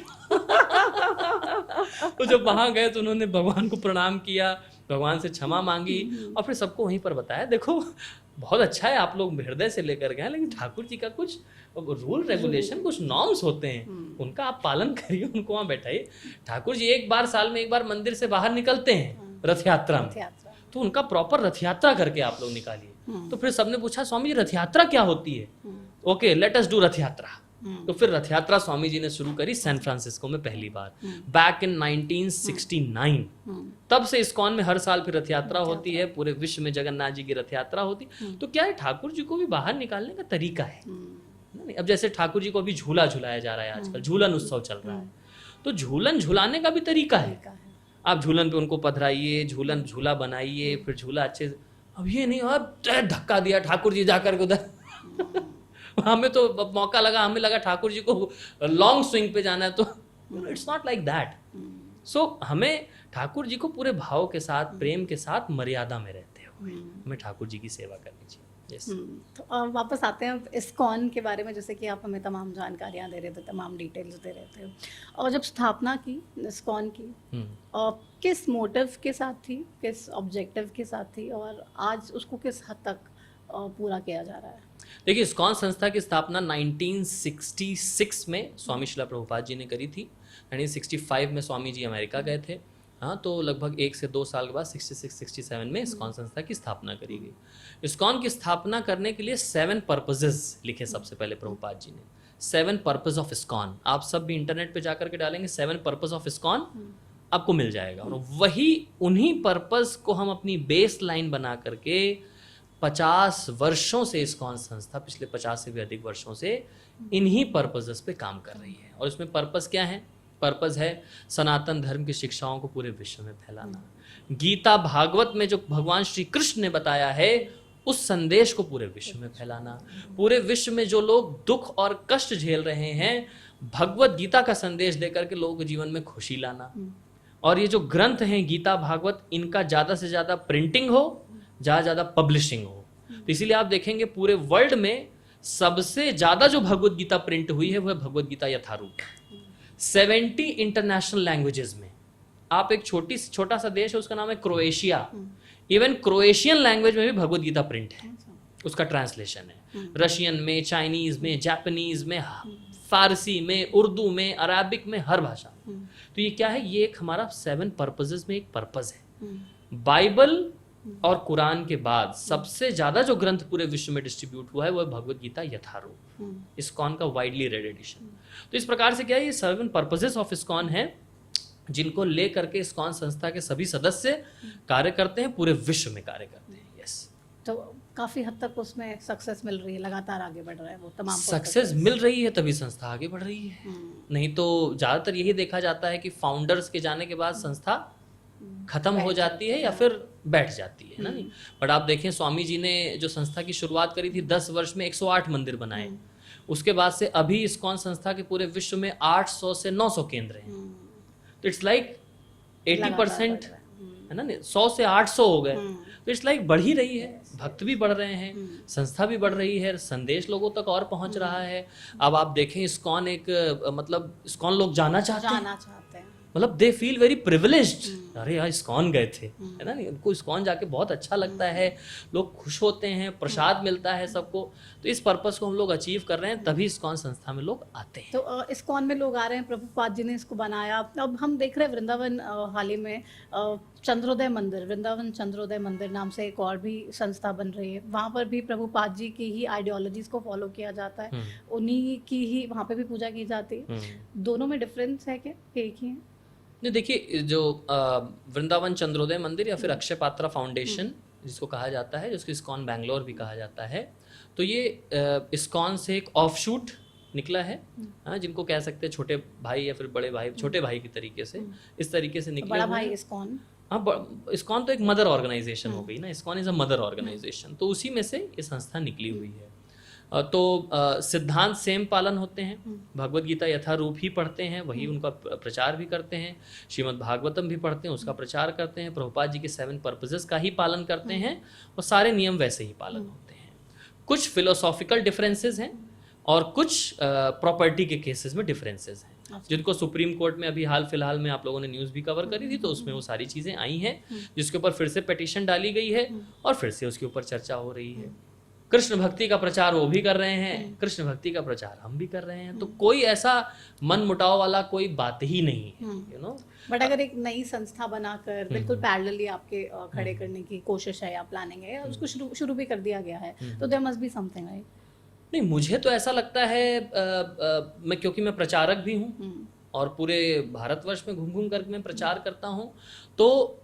तो जब वहां गए तो उन्होंने भगवान को प्रणाम किया, भगवान से क्षमा मांगी और फिर सबको वहीं पर बताया, देखो बहुत अच्छा है आप लोग हृदय से लेकर गए, लेकिन ठाकुर जी का कुछ रूल रेगुलेशन, कुछ नॉर्म्स होते हैं, उनका आप पालन करिए, उनको वहाँ बैठाइए। ठाकुर जी एक बार साल में एक बार मंदिर से बाहर निकलते हैं रथ यात्रा में, तो उनका प्रॉपर रथ यात्रा करके आप लोग निकालिए। तो फिर सबने पूछा स्वामी जी रथ यात्रा क्या होती है? ओके, लेट अस डू रथ यात्रा। तो फिर रथ यात्रा स्वामी जी ने शुरू करी सैन फ्रांसिस्को में पहली बार, बैक इन 1969। तब से इस्कॉन में हर साल फिर रथ यात्रा होती है, पूरे विश्व में जगन्नाथ जी की रथ यात्रा होती। तो क्या है, ठाकुर जी को भी बाहर निकालने का तरीका है। अब जैसे ठाकुर जी को अभी झूला झुलाया जा रहा है, आजकल झूलन उत्सव चल रहा है, तो झूलन झुलाने का भी तरीका है। आप झूलन पे उनको पधराइए, झूलन झूला बनाइए, फिर झूला अच्छे से। अब ये नहीं अब धक्का दिया ठाकुर जी जाकर के उधर। हमें तो मौका लगा, हमें लगा ठाकुर जी को लॉन्ग स्विंग पे जाना है, तो इट्स नॉट लाइक दैट। सो हमें ठाकुर जी को पूरे भाव के साथ, प्रेम के साथ, मर्यादा में रहते हुए हमें ठाकुर जी की सेवा करनी चाहिए। Yes. तो वापस आते हैं अब इस्कॉन के बारे में, जैसे कि आप हमें तमाम जानकारियाँ दे रहे थे, तमाम डिटेल्स दे रहे थे। और जब स्थापना की इस्कॉन की, किस मोटिव के साथ थी, किस ऑब्जेक्टिव के साथ थी, और आज उसको किस हद तक पूरा किया जा रहा है? देखिए, इस्कॉन संस्था की स्थापना 1966 में स्वामी शिला प्रभुपाद जी ने करी थी। 1965 में स्वामी जी अमेरिका गए थे। हाँ, तो लगभग 1 से 2 साल के बाद 66-67 में इस्कॉन संस्था की स्थापना करी गई। इस्कॉन की स्थापना करने के लिए 7 पर्पजेस लिखे सबसे पहले प्रभुपाद जी ने। 7 पर्पज ऑफ इस्कॉन, आप सब भी इंटरनेट पे जाकर के डालेंगे 7 पर्पज ऑफ इस्कॉन, आपको मिल जाएगा। और वही उन्हीं पर्पज को हम अपनी बेस लाइन बना करके 50 वर्षों से इस्कॉन संस्था, पिछले 50 से भी अधिक वर्षों से इन्हीं पर्पजेस पे काम कर रही है। और इसमें पर्पस क्या है? पर्पस है सनातन धर्म की शिक्षाओं को पूरे विश्व में फैलाना। गीता भागवत में जो भगवान श्री कृष्ण ने बताया है, उस संदेश को पूरे विश्व में फैलाना। पूरे विश्व में जो लोग दुख और कष्ट झेल रहे हैं, भगवत गीता का संदेश देकर के लोगों के जीवन में खुशी लाना। और ये जो ग्रंथ हैं गीता भागवत, इनका ज़्यादा से ज़्यादा प्रिंटिंग हो, ज़्यादा पब्लिशिंग हो। तो इसीलिए आप देखेंगे पूरे वर्ल्ड में सबसे ज़्यादा जो भगवत गीता प्रिंट हुई है वो है भगवत गीता यथारूप। 70 इंटरनेशनल लैंग्वेजेस में। आप एक छोटा सा देश है, उसका नाम है क्रोएशिया। इवन क्रोएशियन लैंग्वेज में भी भगवत गीता प्रिंट है, उसका ट्रांसलेशन है। रशियन में, चाइनीज में, जापानीज में, फारसी में, उर्दू में, अराबिक में, हर भाषा में। तो ये क्या है? ये एक हमारा 7 पर्पजेस में एक पर्पज है। बाइबल और कुरान के बाद सबसे ज्यादा जो ग्रंथ पूरे विश्व में डिस्ट्रीब्यूट हुआ है वो है भगवत गीता यथारूप, इस्कॉन का वाइडली रेड एडिशन। तो इस प्रकार से क्या है, ये 7 पर्पजेस ऑफ इस्कॉन है, जिनको ले करके इस्कॉन संस्था के सभी सदस्य कार्य करते हैं, पूरे विश्व में कार्य करते हैं। यस, तो काफी हद तक उसमें सक्सेस मिल रही है, लगातार आगे बढ़ रहा है वो तमाम। सक्सेस मिल रही है तभी संस्था आगे बढ़ रही है। नहीं तो ज्यादातर यही देखा जाता है कि फाउंडर्स के जाने के बाद संस्था खत्म हो जाती है या फिर बैठ जाती है ना। नहीं, बट आप देखें स्वामी जी ने जो संस्था की शुरुआत करी थी, 10 वर्ष में 108 मंदिर बनाए। उसके बाद से अभी इस्कॉन संस्था के पूरे विश्व में 800 से 900 केंद्र हैं। तो इट्स लाइक 80% है ना, 100 से 800 हो गए। तो इट्स लाइक बढ़ ही रही है, भक्त भी बढ़ रहे हैं, संस्था भी बढ़ रही है, संदेश लोगों तक और पहुंच रहा है। अब आप देखें इस्कॉन एक मतलब इस्कॉन लोग जाना चाहते हैं, मतलब दे फील वेरी प्रिविलेज्ड। अरे यार इस्कॉन गए थे, है ना, नहीं उनको इस्कॉन जाके बहुत अच्छा लगता है, लोग खुश होते हैं, प्रसाद मिलता है सबको। तो इस पर्पस को हम लोग अचीव कर रहे हैं, तभी इस्कॉन संस्था में लोग आते हैं। तो इस्कॉन में लोग आ रहे हैं, प्रभुपाद जी ने इसको बनाया। अब हम देख रहे हैं वृंदावन हाल ही में चंद्रोदय मंदिर, वृंदावन चंद्रोदय मंदिर नाम से एक और भी संस्था बन रही है। वहाँ पर भी प्रभुपाद जी की ही आइडियोलॉजीज को फॉलो किया जाता है, उन्हीं की ही वहाँ पे भी पूजा की जाती है। दोनों में डिफरेंस है क्या, एक ही है? नहीं, देखिए जो वृंदावन चंद्रोदय मंदिर या फिर अक्षय पात्रा फाउंडेशन जिसको कहा जाता है, जिसको इस्कॉन बैंगलोर भी कहा जाता है, तो ये इस्कॉन से एक ऑफशूट निकला है, जिनको कह सकते हैं छोटे भाई या फिर बड़े भाई, छोटे भाई की तरीके से, इस तरीके से निकले। बड़ा भाई इस्कॉन, हाँ, इस्कॉन तो एक मदर ऑर्गेनाइजेशन हो गई ना, ISKCON is a mother organisation, तो उसी में से ये संस्था निकली हुई है। तो सिद्धांत सेम पालन होते हैं, भगवत गीता यथारूप ही पढ़ते हैं, वही उनका प्रचार भी करते हैं, श्रीमद् भागवतम भी पढ़ते हैं, उसका प्रचार करते हैं, प्रभुपाद जी के 7 पर्पजेस का ही पालन करते हैं, और सारे नियम वैसे ही पालन होते हैं। कुछ फिलोसॉफिकल डिफरेंसेस हैं और कुछ प्रॉपर्टी के केसेस में डिफरेंसेस हैं, जिनको सुप्रीम कोर्ट में अभी हाल फिलहाल में आप लोगों ने न्यूज़ भी कवर करी थी, तो उसमें वो सारी चीज़ें आई हैं, जिसके ऊपर फिर से पिटीशन डाली गई है और फिर से उसके ऊपर चर्चा हो रही है। कृष्ण भक्ति का प्रचार वो भी कर रहे हैं, कृष्ण भक्ति का प्रचार हम भी कर रहे हैं, तो कोई ऐसा मन मुटाव वाला कोई बात ही नहीं है, यू नो। बट अगर एक नई संस्था बनाकर बिल्कुल पैरेलली आपके खड़े करने की कोशिश है या प्लानिंग है, या उसको शुरू भी कर दिया गया है, तो there must be something, right? नहीं, मुझे तो ऐसा लगता है, मैं क्योंकि मैं प्रचारक भी हूँ और पूरे भारतवर्ष में घूम घूम करके मैं प्रचार करता हूँ, तो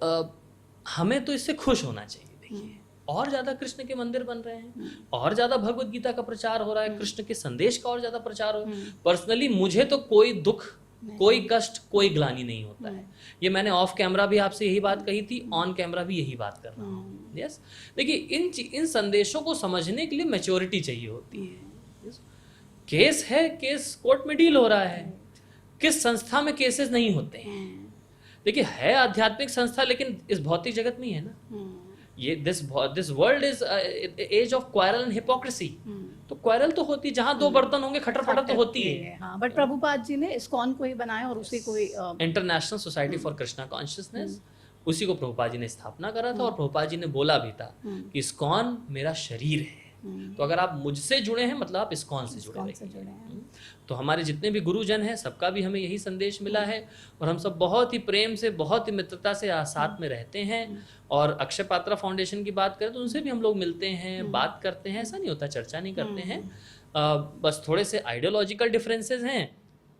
हमें तो इससे खुश होना चाहिए। देखिए, और ज्यादा कृष्ण के मंदिर बन रहे हैं, और ज्यादा भगवत गीता का प्रचार हो रहा है, कृष्ण के संदेश का और ज्यादा प्रचार हो। पर्सनली मुझे तो कोई दुख, कोई कष्ट, कोई ग्लानि नहीं होता है। ये मैंने ऑफ कैमरा भी आपसे यही बात कही थी, ऑन कैमरा भी यही बात कर रहा हूँ। यस, देखिए इन संदेशों को समझने के लिए मैच्योरिटी चाहिए होती है। केस है, केस कोर्ट में डील हो रहा है, किस संस्था में केसेस नहीं होते हैं? देखिए, है आध्यात्मिक संस्था, लेकिन इस भौतिक जगत में ही है ना, ये this world is age of quarrel and hypocrisy. तो क्वारल तो होती है, जहां दो बर्तन होंगे खटर पटर तो होती है। हाँ, बट प्रभुपाद जी ने इस्कॉन को ही बनाया और उसी को ही international society for Krishna consciousness, उसी को प्रभुपाद जी ने स्थापना करा था। और प्रभुपाद जी ने बोला भी था कि इस्कॉन मेरा शरीर है, तो अगर आप मुझसे जुड़े हैं मतलब आप इस्कॉन से जुड़े हैं। तो हमारे जितने भी गुरुजन हैं सबका भी हमें यही संदेश मिला है, और हम सब बहुत ही प्रेम से, बहुत ही मित्रता से साथ में रहते हैं। और अक्षय पात्रा फाउंडेशन की बात करें तो उनसे भी हम लोग मिलते हैं, बात करते हैं, ऐसा नहीं होता चर्चा नहीं करते हैं। बस थोड़े से आइडियोलॉजिकल डिफरेंसेस हैं,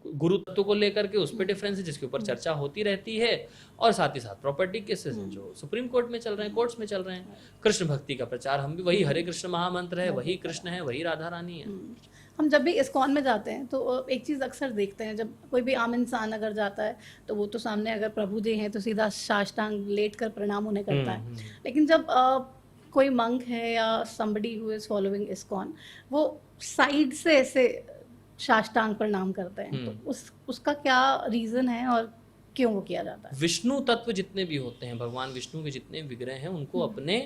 गुरु तत्व को लेकर के उस पर डिफरेंस है जिसके ऊपर चर्चा होती रहती है, और साथ ही साथ प्रॉपर्टी केसेस हैं जो सुप्रीम कोर्ट में चल रहे हैं, कोर्ट्स में चल रहे हैं। कृष्ण भक्ति का प्रचार, हम भी वही हरे कृष्ण महामंत्र है, वही कृष्ण है, वही राधा रानी है। हम जब भी इस्कॉन में जाते हैं तो एक चीज़ अक्सर देखते हैं, जब कोई भी आम इंसान अगर जाता है तो वो तो सामने अगर प्रभु जी हैं तो सीधा साष्टांग लेट कर प्रणाम उन्हें करता है। लेकिन जब कोई मंक है या somebody who is following ISKCON, वो साइड से ऐसे साष्टांग प्रणाम करते हैं, तो उसका क्या रीज़न है और क्यों वो किया जाता है? विष्णु तत्व जितने भी होते हैं, भगवान विष्णु के जितने विग्रह हैं, उनको अपने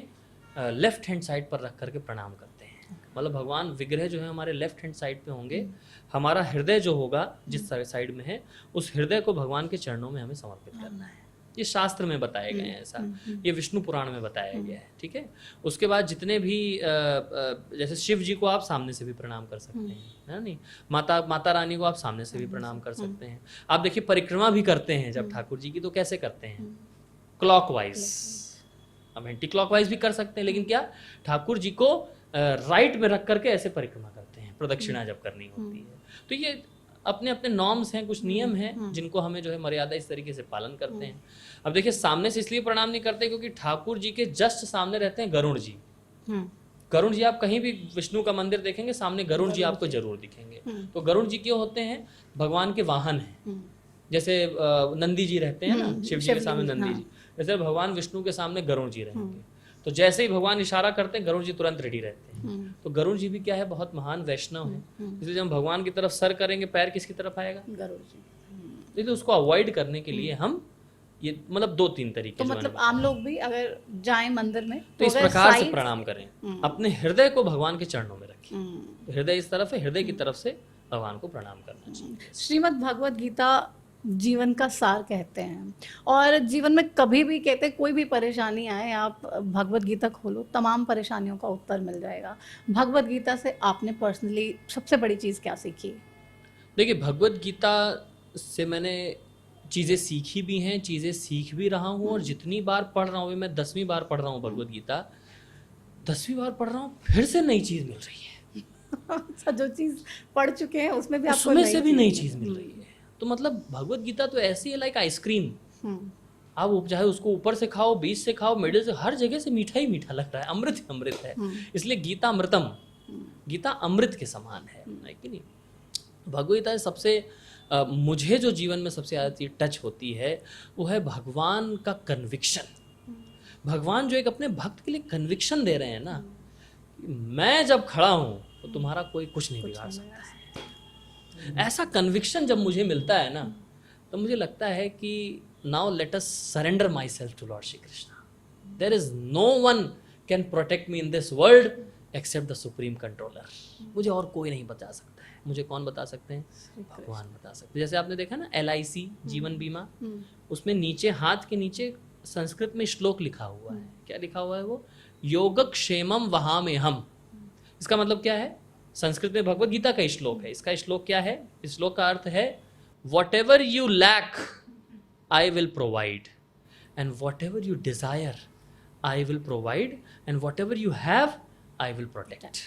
लेफ्ट हैंड साइड पर रख करके प्रणाम करते हैं। मतलब भगवान विग्रह जो है हमारे लेफ्ट हैंड साइड पे होंगे, हमारा हृदय जो होगा जिस साइड में है, उस हृदय को भगवान के चरणों में हमें समर्पित करना है। ये शास्त्र में बताए गए हैं ऐसा, ये विष्णु पुराण में बताया गया है, ठीक है। उसके बाद जितने भी जैसे शिव जी को आप सामने से भी प्रणाम कर सकते हैं, है नहीं, माता रानी को आप सामने से भी प्रणाम कर सकते हैं। आप देखिए परिक्रमा भी करते हैं जब ठाकुर जी की, तो कैसे करते हैं? क्लॉकवाइज, अब एंटी क्लॉकवाइज भी कर सकते हैं, लेकिन क्या ठाकुर जी को राइट में रख करके ऐसे परिक्रमा करते हैं, प्रदक्षिणा जब करनी होती है। तो ये अपने अपने नॉर्म्स हैं, कुछ नियम हैं जिनको हमें जो है मर्यादा इस तरीके से पालन करते हैं। अब देखिए सामने से इसलिए प्रणाम नहीं करते क्योंकि ठाकुर जी के जस्ट सामने रहते हैं गरुड़ जी। गरुड़ जी आप कहीं भी विष्णु का मंदिर देखेंगे सामने गरुड़ जी आपको जरूर दिखेंगे। तो गरुड़ जी क्यों होते हैं? भगवान के वाहन हैं। जैसे नंदी जी रहते हैं ना, शिव जी के सामने नंदी जी, जैसे भगवान विष्णु के सामने गरुड़ जी रहेंगे। तो जैसे ही भगवान इशारा करते हैं गरुड़ जी तुरंत रेडी रहते हैं। तो गरुड़ जी भी क्या है, बहुत महान वैष्णव है, इसलिए जब भगवान की तरफ सर करेंगे पैर किसकी तरफ आएगा? गरुड़ जी। इसलिए उसको अवॉइड करने के लिए हम ये मतलब 2-3 तरीके, तो मतलब आम लोग भी अगर जाएं मंदिर में तो इस प्रकार से प्रणाम करें, अपने हृदय को भगवान के चरणों में रखें। हृदय इस तरफ है, हृदय की तरफ से भगवान को प्रणाम करना चाहिए। श्रीमद् भगवत गीता जीवन का सार कहते हैं, और जीवन में कभी भी कहते हैं कोई भी परेशानी आए आप भगवत गीता खोलो, तमाम परेशानियों का उत्तर मिल जाएगा। भगवत गीता से आपने पर्सनली सबसे बड़ी चीज़ क्या सीखी? देखिए भगवत गीता से मैंने चीज़ें सीखी भी हैं, चीज़ें सीख भी रहा हूँ, और जितनी बार पढ़ रहा हूँ, मैं 10वीं बार पढ़ रहा हूँ भगवत गीता, 10वीं बार पढ़ रहा हूँ, फिर से नई चीज़ मिल रही है। अच्छा, जो चीज़ पढ़ चुके हैं उसमें भी आपको उसमें से भी नई चीज़ मिल रही है। तो मतलब भगवत गीता तो ऐसी है लाइक आइसक्रीम, आप चाहे उसको ऊपर से खाओ, बीच से खाओ, मिडिल से, हर जगह से मीठा ही मीठा लग रहा है, अमृत अमृत है। इसलिए गीता अमृतम, गीता अमृत के समान है कि नहीं। भगवत गीता सबसे मुझे जो जीवन में सबसे ज़्यादा चीज टच होती है वो है भगवान का कन्विक्शन। भगवान जो एक अपने भक्त के लिए कन्विक्शन दे रहे हैं ना, मैं जब खड़ा हूँ तो तुम्हारा कोई कुछ नहीं बिगाड़ सकता है। ऐसा कन्विक्शन जब मुझे मिलता है ना, तो मुझे लगता है कि now let us surrender myself to lord Shri Krishna. There is no one can protect me in this world except the supreme controller. मुझे और कोई नहीं बचा सकता है। मुझे कौन बता सकते हैं? भगवान बता सकते हैं। जैसे आपने देखा ना LIC जीवन बीमा, उसमें नीचे हाथ के नीचे संस्कृत में श्लोक लिखा हुआ है। क्या लिखा हुआ है वो? योगक्षेमम वहामे हम। इसका मतलब क्या है? संस्कृत में भगवत गीता का श्लोक है। इसका श्लोक क्या है? इस श्लोक का अर्थ है whatever you lack I will provide, and whatever you desire I will provide, and whatever you have I will protect.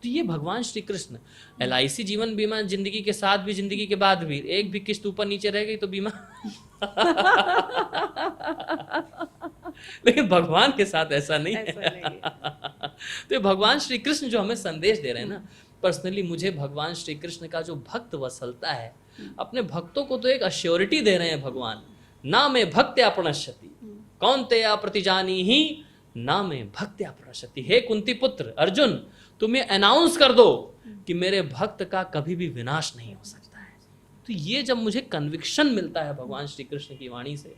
तो ये भगवान श्री कृष्ण LIC जीवन बीमा, जिंदगी के साथ भी जिंदगी के बाद भी, एक भी किस्त ऊपर नीचे रह गई तो बीमा लेकिन भगवान के साथ ऐसा नहीं है। तो भगवान श्री कृष्ण जो हमें संदेश दे रहे हैं ना, पर्सनली मुझे भगवान श्री कृष्ण का जो भक्त वत्सलता है, अपने भक्तों को तो एक अश्योरिटी दे रहे हैं भगवान, ना में भक्त्या प्रणश्यति कौन्तेय प्रतिजानी ही ना में भक्त्या प्रणश्यति। हे कुंती पुत्र अर्जुन, तुम ये अनाउंस कर दो कि मेरे भक्त का कभी भी विनाश नहीं हो सकता है। तो ये जब मुझे कन्विक्शन मिलता है भगवान श्री कृष्ण की वाणी से,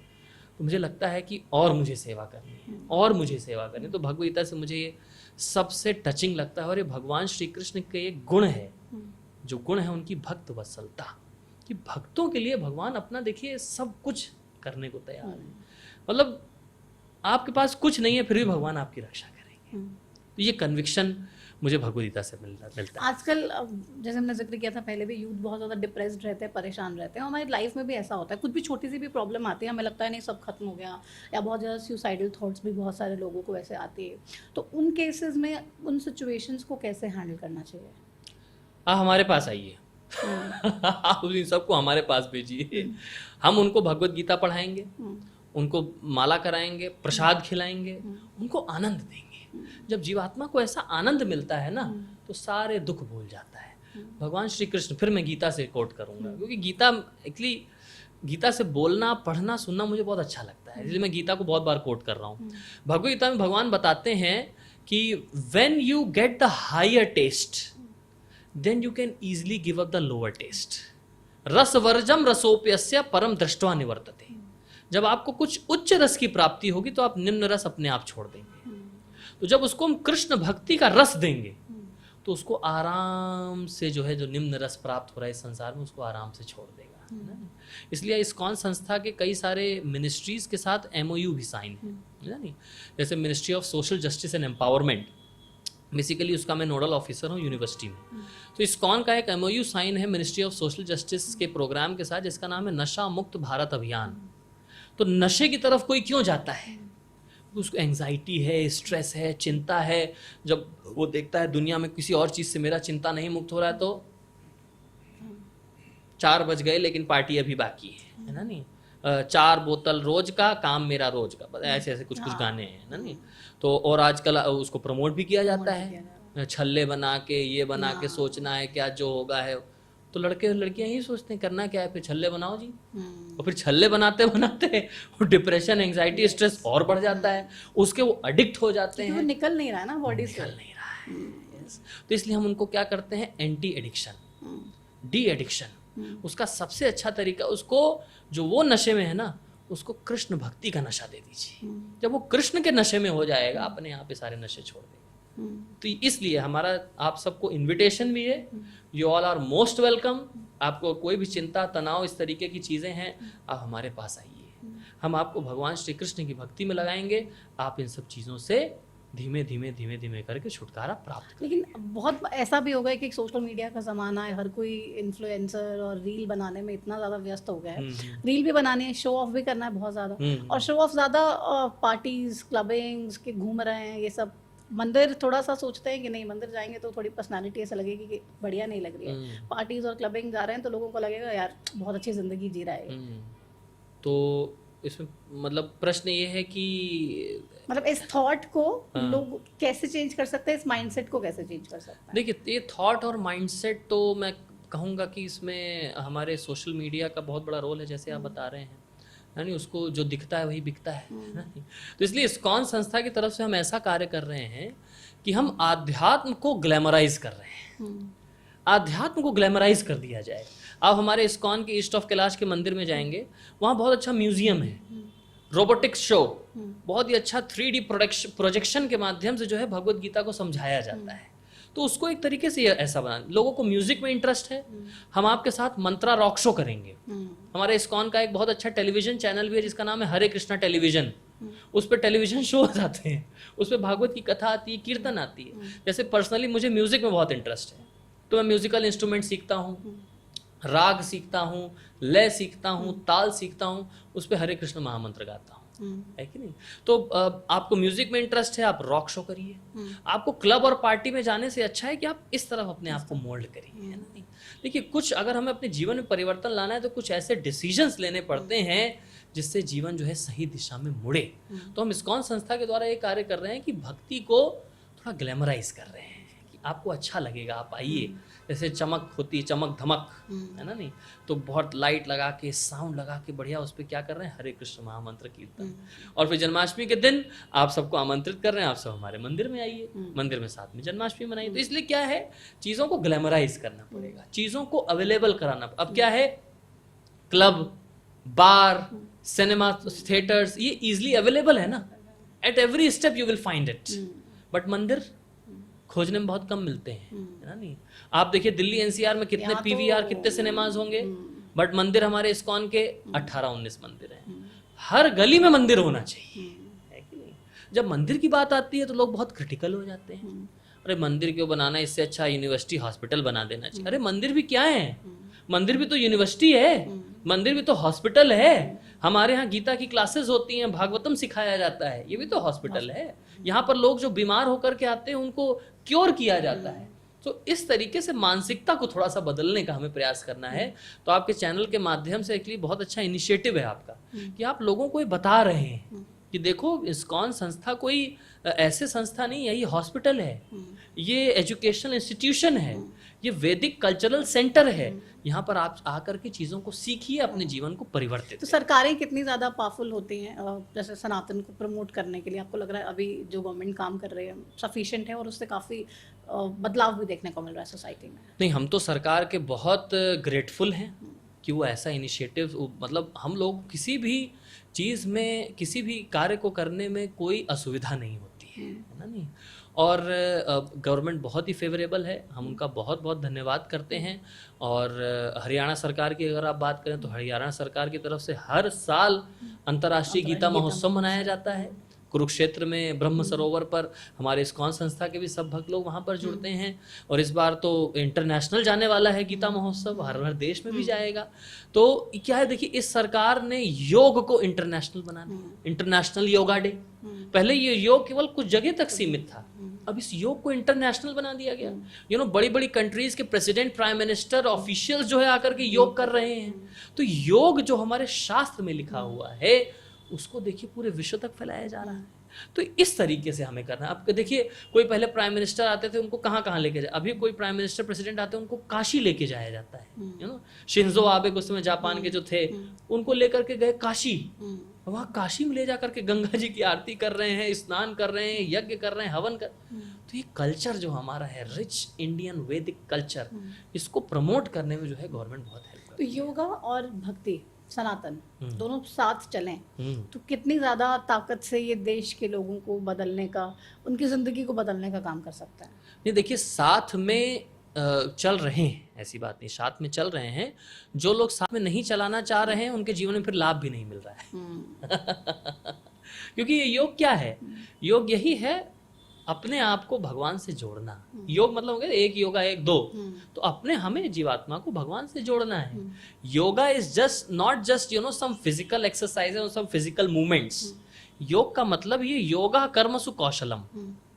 तो मुझे लगता है कि और मुझे सेवा करनी है, और मुझे सेवा करनी है। तो भगवद गीता से मुझे ये सबसे टचिंग लगता है, और ये भगवान श्री कृष्ण के एक गुण है, जो गुण है उनकी भक्त वत्सलता, कि भक्तों के लिए भगवान अपना देखिए सब कुछ करने को तैयार है। मतलब आपके पास कुछ नहीं है फिर भी भगवान आपकी रक्षा करेंगे। तो ये कन्विक्शन मुझे भगवद गीता से मिलता है। आजकल जैसे हमने जिक्र किया था पहले भी, यूथ बहुत ज़्यादा डिप्रेस्ड रहते हैं, परेशान रहते हैं। हमारी लाइफ में भी ऐसा होता है, कुछ भी छोटी सी भी प्रॉब्लम आती है, हमें लगता है नहीं सब खत्म हो गया, या बहुत ज़्यादा सुसाइडल थॉट्स भी बहुत सारे लोगों को वैसे आती है। तो उन केसेस में उन सिचुएशंस को कैसे हैंडल करना चाहिए? आप हमारे पास आइए, आप इन सबको हमारे पास भेजिए, हम उनको भगवद गीता पढ़ाएंगे, उनको माला कराएंगे, प्रसाद खिलाएंगे, उनको आनंद देंगे। जब जीवात्मा को ऐसा आनंद मिलता है ना, तो सारे दुख भूल जाता है। भगवान श्री कृष्ण, फिर मैं गीता से कोट करूंगा, क्योंकि गीता एक्चुअली गीता से बोलना, पढ़ना, सुनना मुझे बहुत अच्छा लगता है, इसलिए मैं गीता को बहुत बार कोट कर रहा हूँ। भगवद गीता में भगवान बताते हैं कि when you get the higher taste then you can easily give up the lower taste. रसवर्जम रसोप्यस्य परम दृष्ट्वा निवर्तते। जब आपको कुछ उच्च रस की प्राप्ति होगी तो आप निम्न रस अपने आप छोड़ देंगे। तो जब उसको हम कृष्ण भक्ति का रस देंगे तो उसको आराम से जो है, जो निम्न रस प्राप्त हो रहा है इस संसार में, उसको आराम से छोड़ देगा, है ना। इसलिए इस्कॉन संस्था के कई सारे मिनिस्ट्रीज के साथ MOU भी साइन है ना। जैसे ministry of social justice and empowerment, basically उसका मैं नोडल ऑफिसर हूँ यूनिवर्सिटी में। तो इस्कॉन का एक MOU साइन है मिनिस्ट्री ऑफ सोशल जस्टिस के प्रोग्राम के साथ, जिसका नाम है नशा मुक्त भारत अभियान। तो नशे की तरफ कोई क्यों जाता है? उसको एंजाइटी है, स्ट्रेस है, चिंता है। जब वो देखता है दुनिया में किसी और चीज़ से मेरा चिंता नहीं मुक्त हो रहा है, तो 4 बज गए लेकिन पार्टी अभी बाकी है ना। नहीं, 4 बोतल रोज का, काम मेरा रोज का, ऐसे ऐसे कुछ गाने हैं ना। नहीं तो, और आजकल उसको प्रमोट भी किया जाता है, छल्ले बना के, ये बना के सोचना है क्या जो होगा है। तो लड़के और लड़कियां यही सोचते हैं करना क्या है, फिर छल्ले बनाओ जी। और फिर छल्ले बनाते बनाते डिप्रेशन, एंजाइटी, स्ट्रेस और बढ़ जाता है, उसके वो एडिक्ट हो जाते हैं। वो निकल नहीं रहा है ना बॉडी से, निकल नहीं रहा है। तो इसलिए हम उनको क्या करते हैं, एंटी एडिक्शन, डी एडिक्शन। उसका सबसे अच्छा तरीका, उसको जो वो नशे में है ना, उसको कृष्ण भक्ति का नशा दे दीजिए। जब वो कृष्ण के नशे में हो जाएगा, अपने यहाँ पे सारे नशे छोड़ देगा। तो इसलिए हमारा आप सबको इनविटेशन भी है, you all are most welcome. आपको कोई भी चिंता, तनाव, इस तरीके की चीज़ें हैं, आप हमारे पास आइए, हम आपको भगवान श्री कृष्ण की भक्ति में लगाएंगे। आप इन सब चीज़ों से धीमे धीमे धीमे धीमे करके छुटकारा प्राप्त करें। लेकिन बहुत ऐसा भी हो गया कि सोशल मीडिया का ज़माना है, हर कोई इन्फ्लुएंसर और रील बनाने में इतना ज़्यादा व्यस्त हो गया है। रील भी बनानी है, शो ऑफ भी करना है बहुत ज़्यादा, और शो ऑफ ज़्यादा पार्टीज, क्लबिंग्स के घूम रहे हैं ये सब। मंदिर थोड़ा सा सोचते हैं कि नहीं, मंदिर जाएंगे तो थोड़ी पर्सनालिटी ऐसा लगेगी कि बढ़िया नहीं लग रही है। पार्टीज और क्लबिंग जा रहे हैं तो लोगों को लगेगा यार बहुत अच्छी ज़िंदगी जी रहा है। तो इसमें मतलब प्रश्न ये है कि मतलब इस थॉट को लोग कैसे चेंज कर सकते हैं, इस माइंडसेट को कैसे चेंज कर सकते हैं? देखिए, ये थॉट और माइंडसेट तो मैं कहूँगा कि इसमें हमारे सोशल मीडिया का बहुत बड़ा रोल है। जैसे आप बता रहे हैं, यानी उसको जो दिखता है वही बिकता है। तो इसलिए इस्कॉन संस्था की तरफ से हम ऐसा कार्य कर रहे हैं कि हम आध्यात्म को ग्लैमराइज कर रहे हैं। आध्यात्म को ग्लैमराइज कर दिया जाए। आप हमारे इस्कॉन के ईस्ट ऑफ कैलाश के मंदिर में जाएंगे, वहाँ बहुत अच्छा म्यूजियम है, रोबोटिक्स शो, बहुत ही अच्छा 3D प्रोजेक्शन के माध्यम से जो है भगवद गीता को समझाया जाता है। तो उसको एक तरीके से ऐसा बना, लोगों को म्यूजिक में इंटरेस्ट है, हम आपके साथ मंत्रा रॉक शो करेंगे। हमारे इस्कॉन का एक बहुत अच्छा टेलीविजन चैनल भी है जिसका नाम है हरे कृष्णा टेलीविजन। उस पर टेलीविजन शो आते हैं, उस पर भागवत की कथा आती है, कीर्तन आती है। जैसे पर्सनली मुझे म्यूजिक में बहुत इंटरेस्ट है, तो मैं म्यूजिकल इंस्ट्रूमेंट सीखता हूँ, राग सीखता हूँ, लय सीखता हूँ, ताल सीखता हूँ, उस पर हरे कृष्ण महामंत्र गाता हूँ, है कि नहीं। तो आपको म्यूजिक में इंटरेस्ट है, आप रॉक शो करिए। आपको क्लब और पार्टी में जाने से अच्छा है कि आप इस तरफ अपने आप को मोल्ड करिए, है ना। देखिए, कुछ अगर हमें अपने जीवन में परिवर्तन लाना है तो कुछ ऐसे डिसीजंस लेने पड़ते हैं जिससे जीवन जो है सही दिशा में मुड़े। तो हम इस्कॉन संस्था के द्वारा ये कार्य कर रहे हैं कि भक्ति को थोड़ा ग्लैमराइज कर रहे हैं कि आपको अच्छा लगेगा, आप आइए। जैसे चमक होती है, चमक धमक, है ना, नहीं तो बहुत लाइट लगा के, साउंड लगा के बढ़िया उस पर क्या कर रहे हैं, हरे कृष्ण महामंत्र कीर्तन। और फिर जन्माष्टमी के दिन आप सबको आमंत्रित कर रहे हैं, आप सब हमारे मंदिर में आइए, मंदिर में साथ में जन्माष्टमी मनाइए। तो इसलिए क्या है, चीज़ों को ग्लैमराइज करना पड़ेगा, चीज़ों को अवेलेबल कराना। अब क्या है, क्लब, बार, सिनेमा थिएटर्स ये इजिली अवेलेबल है ना, at every step you will find it. But मंदिर खोजने में बहुत कम मिलते हैं, है ना? नहीं, आप देखिए दिल्ली एनसीआर में कितने पीवीआर, कितने सिनेमाज होंगे, बट मंदिर हमारे इस्कॉन के 18-19 मंदिर हैं। हर गली में मंदिर होना चाहिए, है कि नहीं? जब मंदिर की बात आती है तो लोग बहुत क्रिटिकल हो जाते हैं, अरे मंदिर क्यों बनाना, इससे अच्छा यूनिवर्सिटी हॉस्पिटल बना देना चाहिए। अरे मंदिर भी क्या है, मंदिर भी तो यूनिवर्सिटी है, मंदिर भी तो हॉस्पिटल है। हमारे यहाँ गीता की क्लासेस होती हैं, भागवतम सिखाया जाता है, ये भी तो हॉस्पिटल है। यहाँ पर लोग जो बीमार होकर के आते हैं उनको क्योर किया जाता है। तो इस तरीके से मानसिकता को थोड़ा सा बदलने का हमें प्रयास करना है। तो आपके चैनल के माध्यम से एक्चुअली बहुत अच्छा इनिशिएटिव है आपका, कि आप लोगों को ये बता रहे हैं कि देखो इस्कॉन संस्था कोई ऐसे संस्था नहीं है, ये हॉस्पिटल है, ये एजुकेशनल इंस्टीट्यूशन है, ये वैदिक कल्चरल सेंटर है। यहाँ पर आप आकर के चीज़ों को सीखिए, अपने जीवन को परिवर्तित। तो सरकारें कितनी ज़्यादा पावरफुल होती हैं जैसे सनातन को प्रमोट करने के लिए? आपको लग रहा है अभी जो गवर्नमेंट काम कर रही है सफिशिएंट है और उससे काफ़ी बदलाव भी देखने को मिल रहा है सोसाइटी में? नहीं, हम तो सरकार के बहुत ग्रेटफुल हैं कि वो ऐसा इनिशिएटिव, मतलब हम लोग किसी भी चीज़ में, किसी भी कार्य को करने में कोई असुविधा नहीं होती है ना? नहीं, और गवर्नमेंट बहुत ही फेवरेबल है, हम उनका बहुत बहुत धन्यवाद करते हैं। और हरियाणा सरकार की अगर आप बात करें तो हरियाणा सरकार की तरफ से हर साल अंतर्राष्ट्रीय गीता महोत्सव मनाया जाता है। कुरुक्षेत्र में ब्रह्म सरोवर पर हमारे इस्कॉन संस्था के भी सब भक्त लोग वहाँ पर जुड़ते हैं। और इस बार तो इंटरनेशनल जाने वाला है गीता महोत्सव, हर देश में भी जाएगा। तो क्या है, देखिए इस सरकार ने योग को इंटरनेशनल बनाना, इंटरनेशनल योगा डे। पहले ये योग केवल कुछ जगह तक सीमित था, अब इस योग को इंटरनेशनल बना दिया गया। बड़ी बड़ी कंट्रीज के प्रेसिडेंट, प्राइम मिनिस्टर, ऑफिशियल्स जो है आकर के योग कर रहे हैं। तो योग जो हमारे शास्त्र में लिखा हुआ है उसको देखिए पूरे विश्व तक फैलाया जा रहा है। तो इस तरीके से हमें करना है। अब देखिए कोई पहले प्राइम मिनिस्टर आते थे, उनको कहाँ कहाँ लेके जाए, अभी कोई प्राइम मिनिस्टर प्रेसिडेंट आते हैं उनको काशी लेके जाया जाता है। शिंजो आबे उस समय जापान के जो थे, उनको लेकर के गए काशी। वहाँ काशी में ले जाकर के गंगा जी की आरती कर रहे हैं, स्नान कर रहे हैं, यज्ञ कर रहे हैं, हवन कर। तो ये कल्चर जो हमारा है, रिच इंडियन वैदिक कल्चर, इसको प्रमोट करने में जो है गवर्नमेंट बहुत हेल्प करती है। तो योगा और भक्ति, सनातन दोनों साथ चलें तो कितनी ज़्यादा ताकत से ये देश के लोगों को बदलने का, उनकी ज़िंदगी को बदलने का काम कर सकता है? ये देखिए साथ में चल रहे हैं, ऐसी बात नहीं, साथ में चल रहे हैं। जो लोग साथ में नहीं चलाना चाह रहे हैं उनके जीवन में फिर लाभ भी नहीं मिल रहा है। क्योंकि ये योग क्या है, योग यही है अपने आप को भगवान से जोड़ना। योग मतलब हो गया एक योगा एक दो, तो अपने हमें जीवात्मा को भगवान से जोड़ना है। Yoga is just not just some physical exercise और सम फिजिकल मूवमेंट्स। योग का मतलब ये योगा कर्मसु कौशलम,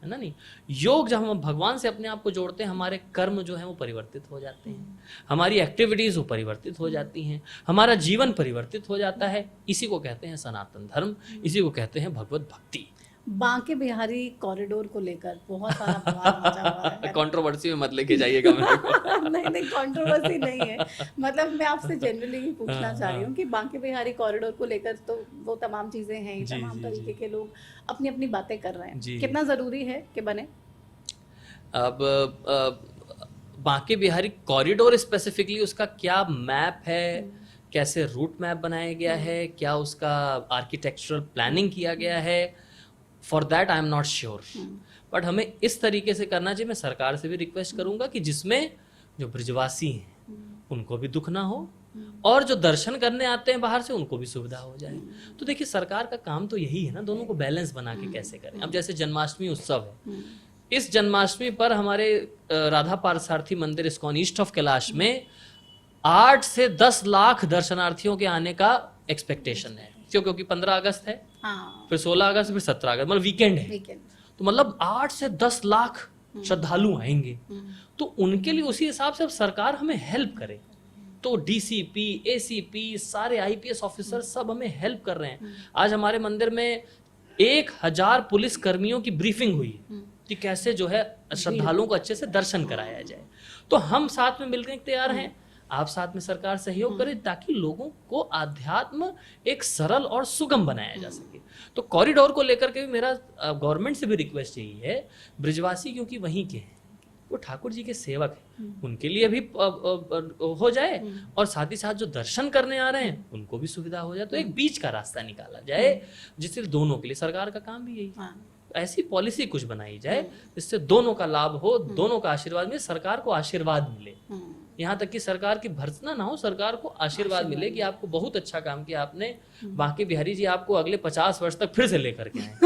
है ना? नहीं, योग जब हम भगवान से अपने आप को जोड़ते हैं, हमारे कर्म जो है वो परिवर्तित हो जाते हैं, हमारी एक्टिविटीज वो परिवर्तित हो जाती हैं, हमारा जीवन परिवर्तित हो जाता है। इसी को कहते हैं सनातन धर्म, इसी को कहते हैं भगवत भक्ति। बांके बिहारी कॉरिडोर को लेकर बहुत सारा बवाल मचा हुआ है। कंट्रोवर्सी में मत लेके जाइएगा मेरे को। नहीं, कंट्रोवर्सी नहीं है, मतलब मैं आपसे जनरली ही पूछना चाह रही हूँ कि बांके बिहारी कॉरिडोर को लेकर तो वो तमाम चीज़ें हैं, तमाम तरीके के लोग अपनी अपनी बातें कर रहे हैं, कितना ज़रूरी है कि बने? अब बांके बिहारी कॉरिडोर स्पेसिफिकली उसका क्या मैप है, कैसे रूट मैप बनाया गया है, क्या उसका आर्किटेक्चरल प्लानिंग किया गया है, for that I am not sure. But हमें इस तरीके से करना चाहिए। मैं सरकार से भी रिक्वेस्ट करूंगा कि जिसमें जो ब्रिजवासी हैं उनको भी दुख ना हो और जो दर्शन करने आते हैं बाहर से उनको भी सुविधा हो जाए। तो देखिए सरकार का काम तो यही है ना, दोनों को बैलेंस बना के कैसे करें। अब जैसे जन्माष्टमी उत्सव है, इस जन्माष्टमी पर हमारे राधा पार्थसारथी मंदिर इस्कॉन ईस्ट ऑफ कैलाश में 8 से 10 लाख दर्शनार्थियों के आने का एक्सपेक्टेशन है। क्योंकि 15 अगस्त है, फिर 16 अगस्त, फिर 17 अगस्त, मतलब वीकेंड है। तो मतलब 8 से 10 लाख श्रद्धालु आएंगे। तो उनके लिए उसी हिसाब से अब सरकार हमें हेल्प करे। तो डीसीपी, एसीपी, सारे आईपीएस ऑफिसर सब हमें हेल्प कर रहे हैं। आज हमारे मंदिर में 1000 पुलिस कर्मियों की ब्रीफिंग हुई कि कैसे जो है श्रद्धालुओं को अच्छे से दर्शन कराया जाए। तो हम साथ में मिलने तैयार हैं, आप साथ में सरकार सहयोग करे ताकि लोगों को आध्यात्म एक सरल और सुगम बनाया जा सके। तो कॉरिडोर को लेकर के भी मेरा गवर्नमेंट से भी रिक्वेस्ट यही है, ब्रिजवासी क्योंकि वहीं के हैं, वो ठाकुर जी के सेवक हैं, उनके लिए भी हो जाए और साथ ही साथ जो दर्शन करने आ रहे हैं उनको भी सुविधा हो जाए। तो एक बीच का रास्ता निकाला जाए जिससे दोनों के लिए, सरकार का काम भी यही है, ऐसी पॉलिसी कुछ बनाई जाए जिससे दोनों का लाभ हो, दोनों का आशीर्वाद मिले, सरकार को आशीर्वाद मिले, यहाँ तक कि सरकार की भर्त्सना ना हो, सरकार को आशीर्वाद मिले कि आपको बहुत अच्छा काम किया आपने, बांके बिहारी जी आपको अगले 50 वर्ष तक फिर से लेकर के आए।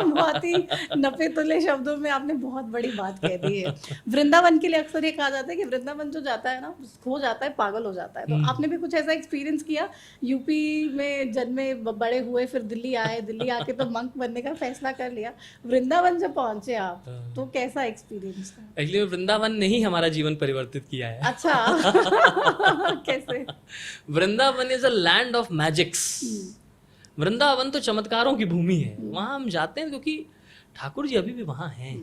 बहुत ही नफे तुले शब्दों में आपने बहुत बड़ी बात कह दी है। वृंदावन के लिए अक्सर ये कहा जाता है कि वृंदावन जो जाता है ना, खो जाता है, पागल हो जाता है। तो आपने भी कुछ ऐसा एक्सपीरियंस किया? यूपी में जन्मे बड़े हुए, फिर दिल्ली आए, दिल्ली आके तो मंक बनने का फैसला कर लिया, वृंदावन जब पहुंचे आप तो कैसा एक्सपीरियंस था? एक्चुअली वृंदावन ने ही हमारा जीवन परिवर्तित किया है। अच्छा कैसे? Vrindavan is a land of magics. Vrindavan तो चमत्कारों की भूमि है, वहां हम जाते हैं क्योंकि ठाकुर जी अभी भी वहां हैं।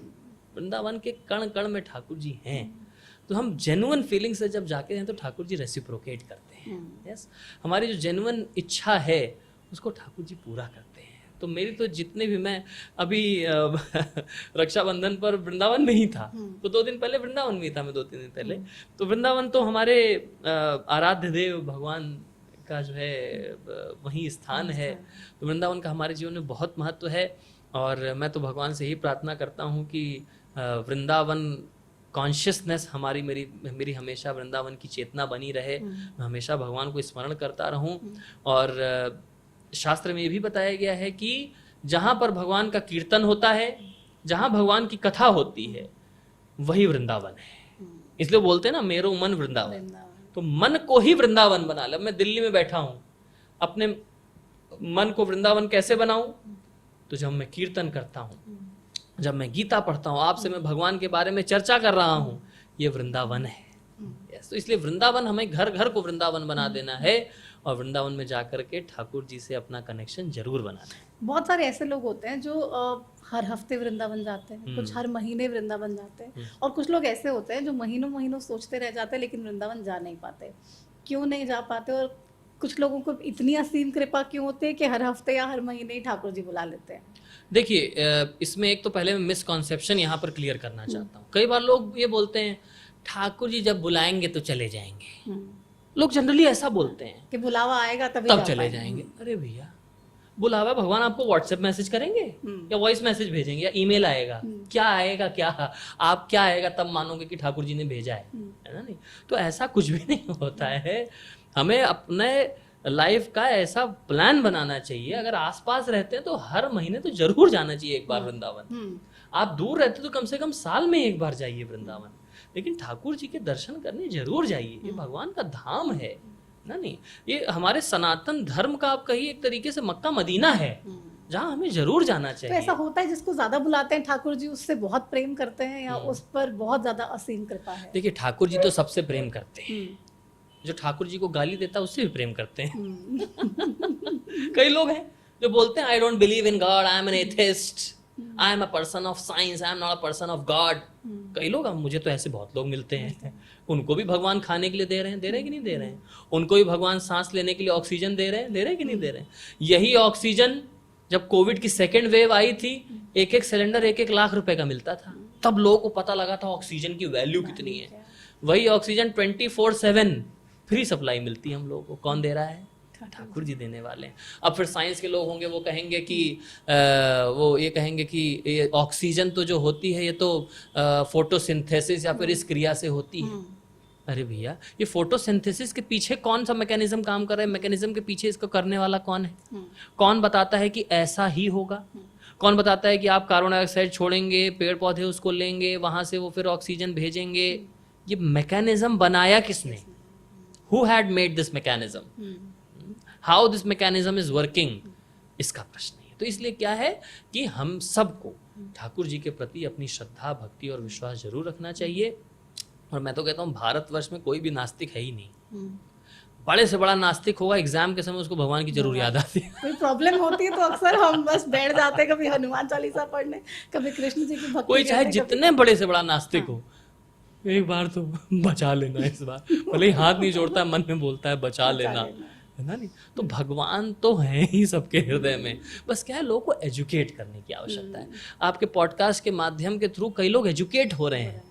वृंदावन के कण कण में ठाकुर जी हैं, तो हम जेन्युइन फीलिंग से जब जाके हैं तो ठाकुर जी रेसिप्रोकेट करते हैं। यस, हमारी जो जेन्युइन इच्छा है उसको ठाकुर जी पूरा करते हैं। तो मेरी तो जितने भी, मैं अभी रक्षाबंधन पर वृंदावन में ही था, तो 2 दिन पहले वृंदावन में ही था मैं, 2-3 दिन पहले। तो वृंदावन तो हमारे आराध्य देव भगवान का जो है वही स्थान है, तो वृंदावन का हमारे जीवन में बहुत महत्व है। और मैं तो भगवान से ही प्रार्थना करता हूँ कि वृंदावन कॉन्शियसनेस हमारी, मेरी हमेशा वृंदावन की चेतना बनी रहे, मैं हमेशा भगवान को स्मरण करता रहूं। और शास्त्र में ये भी बताया गया है कि जहाँ पर भगवान का कीर्तन होता है, जहाँ भगवान की कथा होती है, वही वृंदावन है। इसलिए बोलते हैं ना, मेरो मन वृंदावन। तो मन को ही वृंदावन बना ले। मैं दिल्ली में बैठा हूं, अपने मन को वृंदावन कैसे बनाऊं? तो जब मैं कीर्तन करता हूं, जब मैं गीता पढ़ता हूं, आपसे मैं भगवान के बारे में चर्चा कर रहा हूं, ये वृंदावन है। तो इसलिए वृंदावन, हमें घर घर को वृंदावन बना देना है और वृंदावन में जाकर के ठाकुर जी से अपना कनेक्शन जरूर बनाना है। बहुत सारे ऐसे लोग होते हैं जो हर हफ्ते वृंदावन जाते हैं, कुछ हर महीने वृंदावन जाते हैं, और कुछ लोग ऐसे होते हैं जो महीनों महीनों सोचते रह जाते हैं लेकिन वृंदावन जा नहीं पाते। क्यों नहीं जा पाते? और कुछ लोगों को इतनी असीम कृपा क्यों होती है कि हर हफ्ते या हर महीने ही ठाकुर जी बुला लेते हैं? देखिए, इसमें एक तो पहले मैं मिसकॉन्सेप्शन यहाँ पर क्लियर करना चाहता हूँ। कई बार लोग ये बोलते हैं ठाकुर जी जब बुलाएंगे तो चले जाएंगे। लोग जनरली ऐसा बोलते हैं कि बुलावा आएगा तभी तब चले जाएंगे। अरे भैया, बुलावा भगवान आपको व्हाट्सएप मैसेज करेंगे या वॉइस मैसेज भेजेंगे या ईमेल आएगा? क्या आएगा? क्या आप क्या आएगा तब मानोगे कि ठाकुर जी ने भेजा है ना? नहीं, तो ऐसा कुछ भी नहीं होता है। हमें अपने लाइफ का ऐसा प्लान बनाना चाहिए। अगर आसपास रहते हैं तो हर महीने तो जरूर जाना चाहिए एक बार वृंदावन। आप दूर रहते तो कम से कम साल में एक बार जाइए वृंदावन, लेकिन ठाकुर जी के दर्शन करने जरूर जाइए। ये भगवान का धाम है ना? नहीं, ये हमारे सनातन धर्म का आप कहिए एक तरीके से मक्का मदीना है, जहाँ हमें जरूर जाना चाहिए। तो ऐसा होता है जिसको ज्यादा बुलाते हैं ठाकुर जी उससे बहुत प्रेम करते हैं या उस पर बहुत ज्यादा असीम कृपा है? देखिए, ठाकुर जी तो सबसे प्रेम करते हैं। जो ठाकुर जी को गाली देता है उससे भी प्रेम करते हैं। कई लोग हैं जो बोलते हैं I don't believe in God, I am an atheist, I am a person of science, I am not a person of God. कई लोग, मुझे तो ऐसे बहुत लोग मिलते हैं, उनको भी भगवान खाने के लिए दे रहे हैं कि नहीं दे रहे हैं? उनको भी भगवान सांस लेने के लिए ऑक्सीजन दे रहे हैं कि नहीं दे रहे हैं? यही ऑक्सीजन जब कोविड की सेकेंड वेव आई थी, एक सिलेंडर 1-1 लाख रुपए का मिलता था, तब लोगों को पता लगा था ऑक्सीजन की वैल्यू कितनी है। वही ऑक्सीजन 24/7 फ्री सप्लाई मिलती है हम लोगों को। कौन दे रहा है? ठाकुर जी देने वाले हैं। अब फिर साइंस के लोग होंगे, वो कहेंगे कि वो ये कहेंगे कि ये ऑक्सीजन तो जो होती है ये तो फोटोसिंथेसिस या फिर इस क्रिया से होती है। अरे भैया, ये फोटोसिंथेसिस के पीछे कौन सा मैकेनिज्म काम कर रहा है? मैकेनिज्म के पीछे इसको करने वाला कौन है? कौन बताता है कि ऐसा ही होगा? कौन बताता है कि आप कार्बन डाइऑक्साइड छोड़ेंगे, पेड़ पौधे उसको लेंगे, वहां से वो फिर ऑक्सीजन भेजेंगे? ये मैकेनिज्म बनाया किसने? Who had made this mechanism? How this mechanism is working? इसका प्रश्न है। तो इसलिए क्या है कि हम सबको ठाकुर जी के प्रति अपनी श्रद्धा, भक्ति और विश्वास जरूर रखना चाहिए। और मैं तो कहता हूँ भारतवर्ष में कोई भी नास्तिक है ही नहीं। बड़े से बड़ा नास्तिक होगा, एग्जाम के समय उसको भगवान की जरूर याद आती है। कोई प्रॉब्लम होती है तो अक्सर हम बस बैठ जाते हैं, कभी हनुमान चालीसा पढ़ने, कभी कृष्ण जी की भक्ति। कोई चाहे जितने बड़े से बड़ा नास्तिक हो, एक बार तो बचा लेना, इस बार भले ही हाथ नहीं जोड़ता, मन में बोलता है बचा लेना, है ना? नहीं तो भगवान तो है ही सबके हृदय में। बस क्या है, लोगों को एजुकेट करने की आवश्यकता है। आपके पॉडकास्ट के माध्यम के थ्रू कई लोग एजुकेट हो रहे हैं,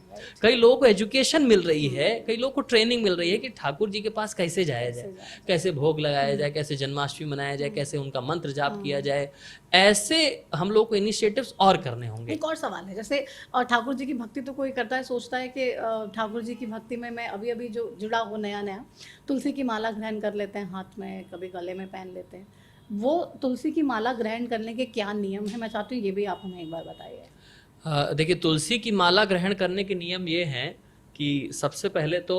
कई लोगों को एजुकेशन मिल रही है, कई लोगों को ट्रेनिंग मिल रही है कि ठाकुर जी के पास कैसे जाया जाए, कैसे भोग लगाया जाए, कैसे जन्माष्टमी मनाया जाए, कैसे उनका मंत्र जाप किया जाए। ऐसे हम लोग को इनिशिएटिव्स और करने होंगे। एक और सवाल है, जैसे ठाकुर जी की भक्ति तो कोई करता है, सोचता है कि ठाकुर जी की भक्ति में मैं अभी अभी जो जुड़ा हो नया नया तुलसी की माला ग्रहण कर लेते हैं हाथ में, कभी गले में पहन लेते हैं। वो तुलसी की माला ग्रहण करने के क्या नियम है, मैं चाहती हूँ ये भी आप हमें एक बार बताइए। देखिए, तुलसी की माला ग्रहण करने के नियम ये हैं कि सबसे पहले तो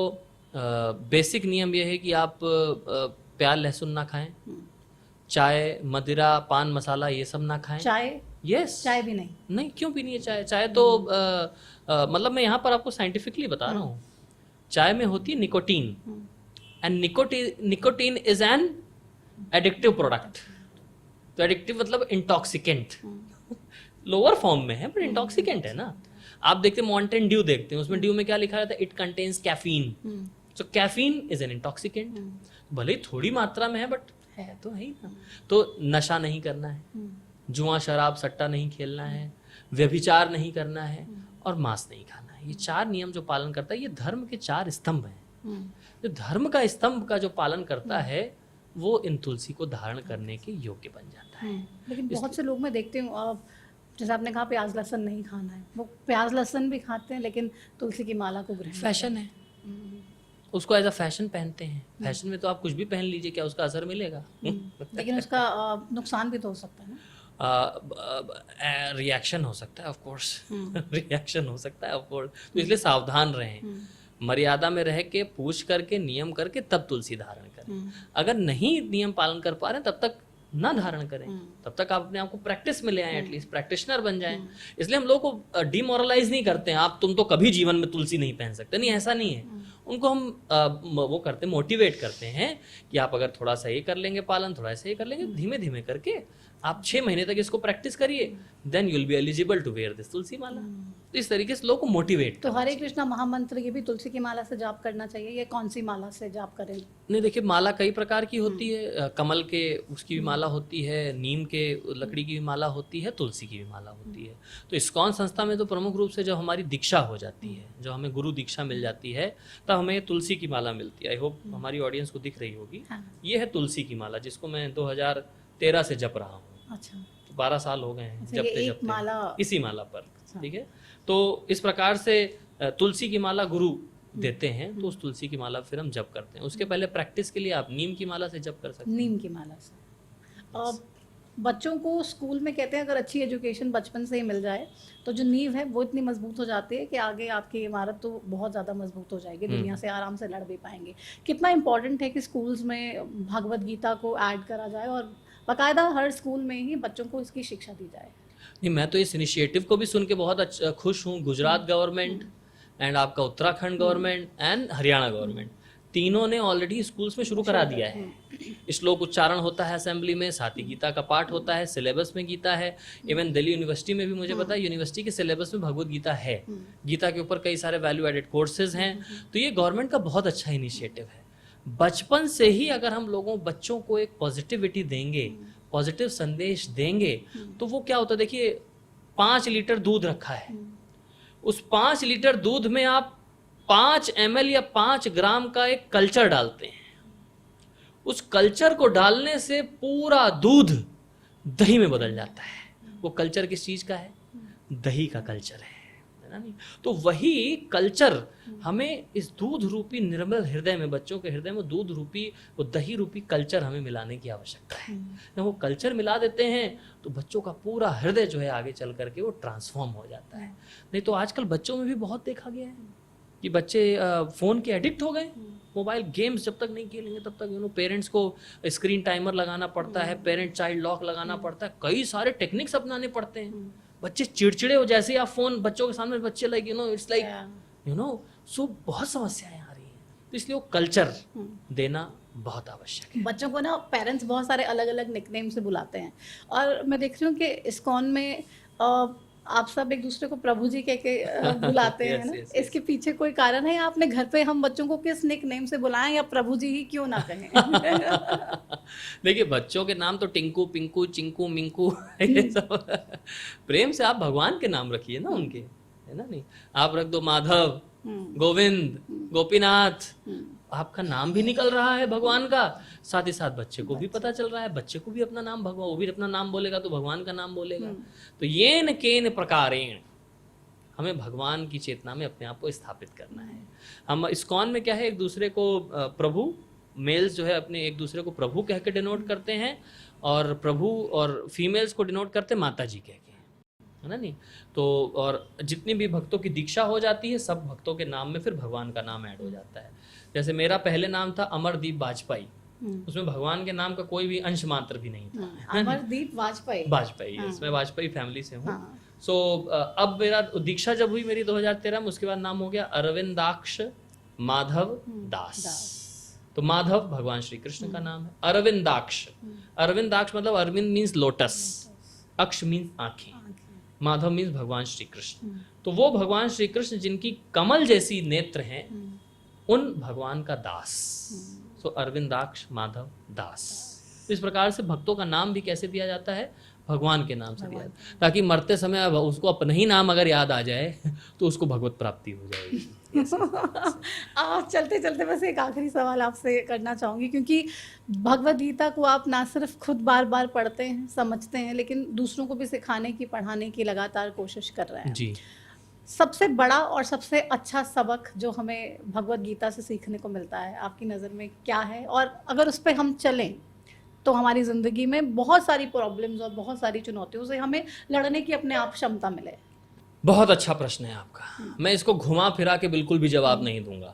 बेसिक नियम ये है कि आप प्याज लहसुन ना खाएं, चाय मदिरा पान मसाला ये सब ना खाएं। चाय? यस। चाय भी नहीं? नहीं, क्यों पीनी है चाय? चाय तो मतलब मैं यहाँ पर आपको साइंटिफिकली बता रहा हूँ। चाय में होती है nicotine, and nicotine is an addictive product. तो एडिक्टिव मतलब इंटॉक्सिकेंट, लोअर फॉर्म में है पर इंटॉक्सिकेंट है ना। आप देखते हैं माउंटेन ड्यू देखते हैं, उसमें ड्यू में क्या लिखा रहता है? It contains caffeine. So caffeine is an intoxicant. भले ही थोड़ी मात्रा में है बट है तो है ही ना। तो नशा नहीं करना है, जुआ शराब सट्टा नहीं खेलना है, व्यभिचार नहीं करना है और मांस नहीं खाना है। ये 4 नियम जो पालन करता है, ये धर्म के 4 स्तंभ हैं। जो धर्म का स्तंभ का जो पालन करता है वो इन तुलसी को धारण करने के योग्य बन जाता है। लेकिन बहुत से लोग मैं देखती हूँ, जैसे आपने कहा प्याज लहसुन नहीं खाना है, वो प्याज लहसुन भी खाते हैं लेकिन तुलसी की माला को ग्रहण फैशन है, उसको एज अ फैशन पहनते हैं। फैशन में तो आप कुछ भी पहन लीजिए, क्या उसका असर मिलेगा? लेकिन उसका नुकसान भी तो हो सकता है ना। रिएक्शन हो सकता है ऑफ कोर्स, रिएक्शन हो सकता है ऑफ कोर्स। तो इसलिए सावधान रहें, मर्यादा में रह के पूछ करके नियम करके तब तुलसी धारण करें। अगर नहीं नियम पालन कर पा रहे तब तक ना धारण करें, तब तक आप अपने आप को प्रैक्टिस में ले आए, एटलीस्ट प्रैक्टिशनर बन जाएं। इसलिए हम लोग को डिमोरलाइज नहीं करते हैं, आप तुम तो कभी जीवन में तुलसी नहीं पहन सकते, नहीं ऐसा नहीं है। उनको हम वो करते मोटिवेट करते हैं कि आप अगर थोड़ा सा ये कर लेंगे पालन, थोड़ा सा ये कर लेंगे, धीमे धीमे करके आप 6 महीने तक इसको प्रैक्टिस करिए, then you will be eligible to wear this tulsi mala. तो इस तरीके से लोगों को मोटिवेट। तो हरे कृष्णा महामंत्र ये भी तुलसी की माला से जाप करना चाहिए, ये कौन सी माला से जाप करें? नहीं, देखिए माला कई प्रकार की होती है, कमल के उसकी भी माला होती है, नीम के लकड़ी की भी माला होती है, तुलसी की भी माला होती है। तो इस्कॉन संस्था में तो प्रमुख रूप से जब हमारी दीक्षा हो जाती है, जब हमें गुरु दीक्षा मिल जाती है, तब हमें तुलसी की माला मिलती है। आई होप हमारी ऑडियंस को दिख रही होगी। ये है तुलसी की माला, जिसको मैं 2013 से जप रहा हूँ। अच्छा, 12 साल हो गए हैं जपते माला इसी माला पर। ठीक है, तो इस प्रकार से तुलसी की माला गुरु देते हैं, तो उस तुलसी की माला फिर हम जप करते हैं। उसके पहले प्रैक्टिस के लिए आप नीम की माला से जप कर सकते हैं। नीम की माला से। बच्चों को स्कूल में कहते हैं अगर अच्छी एजुकेशन बचपन से ही मिल जाए तो जो नींव है वो इतनी मजबूत हो जाती है कि आगे आपकी इमारत तो बहुत ज़्यादा मजबूत हो जाएगी, दुनिया से आराम से लड़ भी पाएंगे। कितना इम्पोर्टेंट है कि स्कूल्स में भगवत गीता को ऐड करा जाए और बाकायदा हर स्कूल में ही बच्चों को इसकी शिक्षा दी जाए। नहीं, मैं तो इस इनिशिएटिव को भी सुन के बहुत खुश हूँ। गुजरात गवर्नमेंट एंड आपका Uttarakhand government and Haryana government, तीनों ने ऑलरेडी स्कूल्स में शुरू करा दिया है। श्लोक उच्चारण होता है असेंबली में, साथ ही गीता का पाठ होता है, सिलेबस में गीता है। इवन दिल्ली यूनिवर्सिटी में भी मुझे पता है यूनिवर्सिटी के सिलेबस में भगवत गीता है। गीता के ऊपर कई सारे वैल्यू एडेड कोर्सेज हैं। तो ये गवर्नमेंट का बहुत अच्छा इनिशिएटिव है। बचपन से ही अगर हम बच्चों को एक पॉजिटिविटी देंगे, पॉजिटिव संदेश देंगे, तो वो क्या होता है, देखिए 5 लीटर दूध रखा है, उस 5 लीटर दूध में आप 5 ml या 5 ग्राम का एक कल्चर डालते हैं। उस कल्चर को डालने से पूरा दूध दही में बदल जाता है। वो कल्चर किस चीज का है? दही का कल्चर है ना। नहीं तो वही कल्चर हमें इस दूध रूपी निर्मल हृदय में, बच्चों के हृदय में दूध रूपी, वो दही रूपी कल्चर हमें मिलाने की आवश्यकता है। जब वो कल्चर मिला देते हैं तो बच्चों का पूरा हृदय जो है आगे चल करके वो ट्रांसफॉर्म हो जाता है। नहीं तो आजकल बच्चों में भी बहुत देखा गया है कि बच्चे फ़ोन के एडिक्ट हो गए। मोबाइल गेम्स जब तक नहीं खेलेंगे तब तक पेरेंट्स को स्क्रीन टाइमर लगाना पड़ता है, पेरेंट चाइल्ड लॉक लगाना पड़ता है, कई सारे टेक्निक्स अपनाने पड़ते हैं। बच्चे चिड़चिड़े हो, जैसे आप फोन बच्चों के सामने, बच्चे लाइक इट्स लाइक सो बहुत समस्याएं आ रही हैं। तो इसलिए वो कल्चर देना बहुत आवश्यक है। बच्चों को ना पेरेंट्स बहुत सारे अलग अलग निकनेम से बुलाते हैं, और मैं देख रही हूँ कि इस्कॉन में आप सब एक दूसरे को प्रभु जी कह के बुलाते हैं ना। yes. इसके पीछे कोई कारण है, या आपने घर पे हम बच्चों को किस निकनेम से बुलाएं, या प्रभु जी ही क्यों ना कहें? देखिए, बच्चों के नाम तो टिंकू, पिंकू, चिंकू, मिंकू ये सब प्रेम से आप भगवान के नाम रखिए ना उनके, है ना, नहीं आप रख दो माधव, गोविंद, गोपीनाथ, आपका नाम भी निकल रहा है भगवान का, साथ ही साथ बच्चे को भी पता चल रहा है, बच्चे को भी अपना नाम भगवान, वो भी अपना नाम बोलेगा तो भगवान का नाम बोलेगा। तो येन केन प्रकारेण हमें भगवान की चेतना में अपने आप को स्थापित करना है। हम इस्कॉन में क्या है, एक दूसरे को प्रभु, मेल्स जो है अपने एक दूसरे को प्रभु कह के डिनोट करते हैं, और प्रभु और फीमेल्स को डिनोट करते हैं माता जी कह के, है ना, नहीं तो। और जितनी भी भक्तों की दीक्षा हो जाती है, सब भक्तों के नाम में फिर भगवान का नाम ऐड हो जाता है। जैसे मेरा पहले नाम था अमरदीप वाजपेयी, उसमें भगवान के नाम का कोई भी अंश मात्र भी नहीं था। अमरदीप वाजपेयी, इसमें वाजपेयी फैमिली से हूँ। सो अब मेरा दीक्षा जब हुई मेरी 2013 में, उसके बाद नाम हो गया अरविंदाक्ष माधव दास। तो माधव भगवान श्री कृष्ण का नाम है, अरविंदाक्ष, अरविंदाक्ष मतलब अरविंद मीन्स लोटस, अक्ष मीन्स आंखें, माधव मीन्स भगवान श्री कृष्ण। तो वो भगवान श्री कृष्ण जिनकी कमल जैसी नेत्र हैं, उन भगवान का दास, सो अरविंदाक्ष माधव दास। इस प्रकार से भक्तों का नाम भी कैसे दिया जाता है, भगवान के नाम से दिया जाता है, ताकि मरते समय उसको अपना ही नाम अगर याद आ जाए तो उसको भगवत प्राप्ति हो जाएगी। चलते चलते बस एक आखिरी सवाल आपसे करना चाहूँगी, क्योंकि भगवद गीता को आप ना सिर्फ खुद बार बार पढ़ते हैं, समझते हैं, लेकिन दूसरों को भी सिखाने की, पढ़ाने की लगातार कोशिश कर रहे हैं जी। सबसे बड़ा और सबसे अच्छा सबक जो हमें भगवद गीता से सीखने को मिलता है आपकी नज़र में क्या है? और अगर उस पर हम चलें तो हमारी ज़िंदगी में बहुत सारी प्रॉब्लम्स और बहुत सारी चुनौतियों से हमें लड़ने की अपने आप क्षमता मिले। बहुत अच्छा प्रश्न है आपका। मैं इसको घुमा फिरा के बिल्कुल भी जवाब नहीं दूंगा,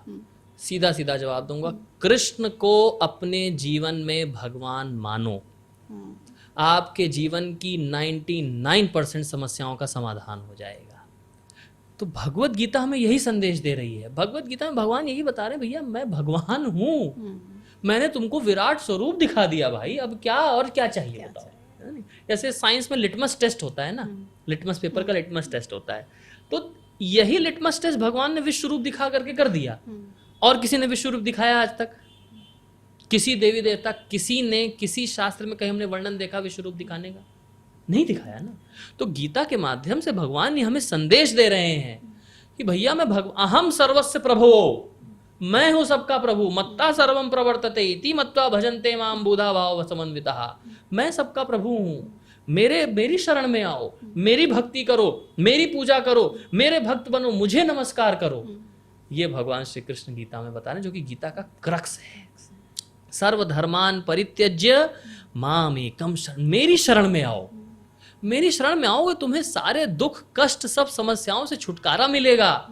सीधा सीधा जवाब दूंगा। कृष्ण को अपने जीवन में भगवान मानो, आपके जीवन की 99% समस्याओं का समाधान हो जाएगा। तो भगवत गीता हमें यही संदेश दे रही है। भगवत गीता में भगवान यही बता रहे हैं, भैया मैं भगवान हूँ, मैंने तुमको विराट स्वरूप दिखा दिया भाई, अब क्या और क्या चाहिए बताओ। जैसे साइंस में लिटमस टेस्ट होता है ना, लिटमस पेपर का लिटमस टेस्ट होता है, तो यही लिटमस टेस्ट भगवान ने विश्व रूप दिखा करके कर दिया। और किसी ने विश्व रूप दिखाया आज तक? किसी देवी देवता, किसी ने, किसी शास्त्र में कहीं हमने वर्णन देखा विश्व रूप दिखाने का? नहीं दिखाया ना। तो गीता के माध्यम से भगवान ये हमें संदेश दे रहे हैं कि भैया मैं अहम सर्वस्य प्रभो, मैं हूं सबका प्रभु, मत्ता सर्वम प्रवर्तते इति मत्वा भजन्ते माम बुधा भाव समन्वितः। मैं सबका प्रभु हूं, मेरी शरण में आओ, मेरी भक्ति करो, मेरी पूजा करो, मेरे भक्त बनो, मुझे नमस्कार करो। ये भगवान श्री कृष्ण गीता में बता रहे हैं, जो कि गीता का क्रक्स है। सर्वधर्मान परित्यज्य माम एकम शरण, मेरी शरण में आओ, मेरी शरण में आओगे तुम्हें सारे दुख कष्ट सब समस्याओं से छुटकारा मिलेगा।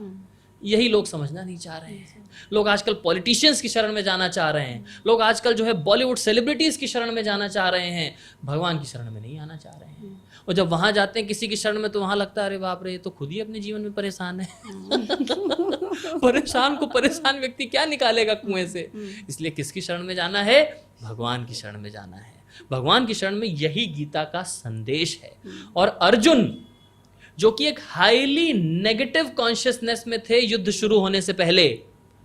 यही लोग समझना नहीं चाह रहे हैं। लोग आजकल पॉलिटिशियंस की शरण में जाना चाह रहे हैं, लोग आजकल जो है बॉलीवुड सेलिब्रिटीज की शरण में जाना चाह रहे हैं, भगवान की शरण में नहीं आना चाह रहे हैं। और जब वहां जाते हैं किसी की शरण में, तो वहां लगता है अरे बाप रे, ये तो खुद ही अपने जीवन में परेशान है। परेशान को परेशान व्यक्ति क्या निकालेगा कुएं से? इसलिए किसकी शरण में जाना है? भगवान की शरण में जाना है। भगवान की शरण में यही गीता का संदेश है। और अर्जुन जो कि एक हाईली नेगेटिव कॉन्शियसनेस में थे युद्ध शुरू होने से पहले,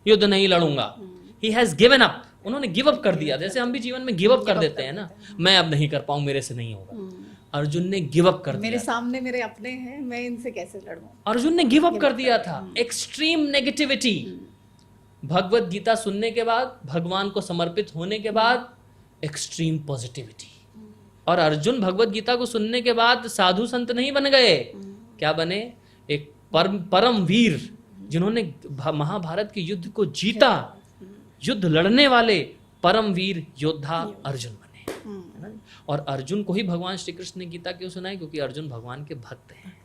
युद्ध नहीं लड़ूंगा, ही हैज गिवन अप, उन्होंने गिव अप कर दिया। जैसे हम भी जीवन में गिव अप कर देते हैं ना, मैं अब नहीं कर पाऊं, मेरे से नहीं होगा। अर्जुन ने गिव अप कर दिया, मेरे सामने मेरे अपने हैं, मैं इनसे कैसे लड़ूं। अर्जुन ने गिव अप कर दिया था। Extreme negativity. भगवत गीता सुनने के बाद, भगवान को समर्पित होने के बाद एक्सट्रीम पॉजिटिविटी। और अर्जुन भगवत गीता को सुनने के बाद साधु संत नहीं बन गए, क्या बने? एक परम वीर, जिन्होंने महाभारत के युद्ध को जीता, युद्ध लड़ने वाले परम वीर योद्धा अर्जुन बने। और अर्जुन को ही भगवान श्री कृष्ण ने गीता क्यों सुनाई? क्योंकि अर्जुन भगवान के भक्त हैं।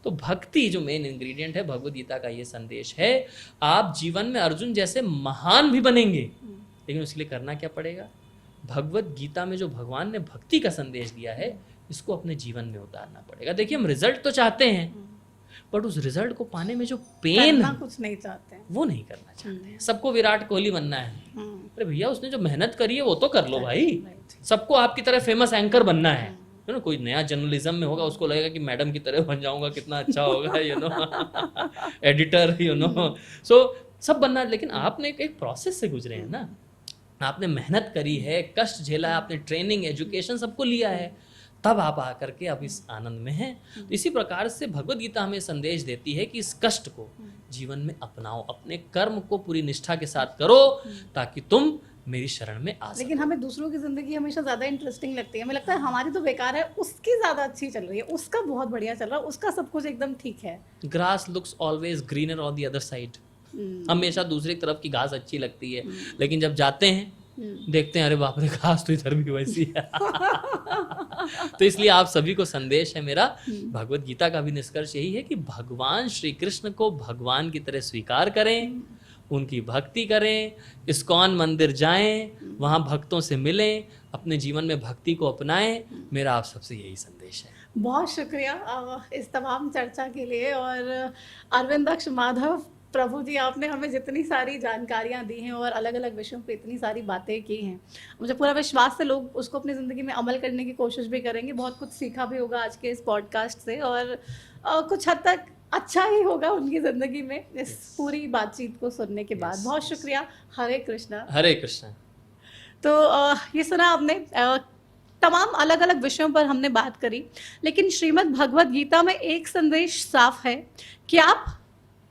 तो भक्ति जो मेन इंग्रेडिएंट है, भगवत गीता का ये संदेश है। आप जीवन में अर्जुन जैसे महान भी बनेंगे, लेकिन उसके लिए करना क्या पड़ेगा? भगवत गीता में जो भगवान ने भक्ति का संदेश दिया है, इसको अपने जीवन में उतारना पड़ेगा। देखिए, हम रिजल्ट तो चाहते हैं, बट उस रिजल्ट को पाने में जो पेन कुछ नहीं चाहते हैं, वो नहीं करना चाहते हैं। सबको विराट कोहली बनना है, अरे भैया उसने जो मेहनत करी है वो तो कर लो भाई। सबको आपकी तरह फेमस एंकर बनना है, यू नो, कोई नया जर्नलिज्म में होगा, उसको लगेगा कि मैडम की तरह बन जाऊंगा, कितना अच्छा होगा, you know, editor, you know. So सब बनना है, लेकिन आपने एक प्रोसेस से गुजरे हैं ना, आपने मेहनत करी है, कष्ट झेला है, आपने ट्रेनिंग, एजुकेशन सबको लिया है, तब आप आकर के अब इस आनंद में हैं। तो इसी प्रकार से भगवत गीता हमें संदेश देती है कि इस कष्ट को जीवन में अपनाओ, अपने कर्म को पूरी निष्ठा के साथ करो ताकि तुम मेरी शरण में आ सको। लेकिन हमें दूसरों की जिंदगी हमेशा ज्यादा इंटरेस्टिंग लगती है, हमें लगता है हमारी तो बेकार है, उसकी ज्यादा अच्छी चल रही है, उसका बहुत बढ़िया चल रहा है, उसका सब कुछ एकदम ठीक है। Grass looks always greener on the other side. हमेशा दूसरी तरफ की घास अच्छी लगती है, लेकिन जब जाते हैं देखते हैं अरे बाप रे घास तो इधर भी वैसी है। तो इसलिए आप सभी को संदेश है मेरा, भगवत गीता का भी निष्कर्ष यही है कि भगवान श्री कृष्ण को भगवान की तरह स्वीकार करें, उनकी भक्ति करें, इस्कॉन मंदिर जाएं, वहाँ भक्तों से मिलें, अपने जीवन में भक्ति को अपनाएं। मेरा आप सबसे यही संदेश है। बहुत शुक्रिया इस तमाम चर्चा के लिए। और अरविंदाक्ष माधव प्रभु जी, आपने हमें जितनी सारी जानकारियाँ दी हैं और अलग अलग विषयों पे इतनी सारी बातें की हैं, मुझे पूरा विश्वास है लोग उसको अपनी ज़िंदगी में अमल करने की कोशिश भी करेंगे। बहुत कुछ सीखा भी होगा आज के इस पॉडकास्ट से, और कुछ हद तक अच्छा ही होगा उनकी ज़िंदगी में इस पूरी बातचीत को सुनने के बाद। बहुत शुक्रिया। हरे कृष्णा। हरे कृष्णा। तो ये सुना आपने, तमाम अलग अलग विषयों पर हमने बात करी, लेकिन श्रीमद् भगवद गीता में एक संदेश साफ है कि आप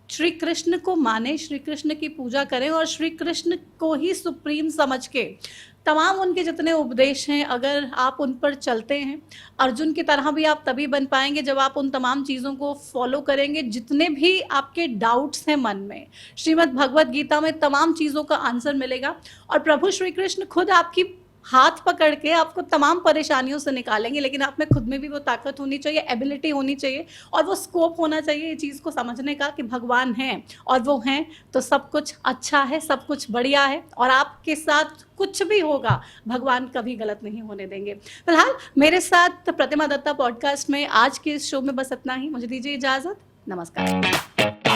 श्री कृष्ण को माने, श्री कृष्ण की पूजा करें और श्री कृष्ण को ही सुप्रीम समझ के तमाम उनके जितने उपदेश हैं अगर आप उन पर चलते हैं, अर्जुन की तरह भी आप तभी बन पाएंगे जब आप उन तमाम चीज़ों को फॉलो करेंगे। जितने भी आपके डाउट्स हैं मन में, श्रीमद् भगवद गीता में तमाम चीज़ों का आंसर मिलेगा और प्रभु श्री कृष्ण खुद आपकी हाथ पकड़ के आपको तमाम परेशानियों से निकालेंगे। लेकिन आप में खुद में भी वो ताकत होनी चाहिए, एबिलिटी होनी चाहिए और वो स्कोप होना चाहिए ये चीज़ को समझने का कि भगवान हैं और वो हैं तो सब कुछ अच्छा है, सब कुछ बढ़िया है और आपके साथ कुछ भी होगा भगवान कभी गलत नहीं होने देंगे। फिलहाल मेरे साथ प्रतिमा दत्ता पॉडकास्ट में आज के इस शो में बस इतना ही। मुझे दीजिए इजाज़त। नमस्कार।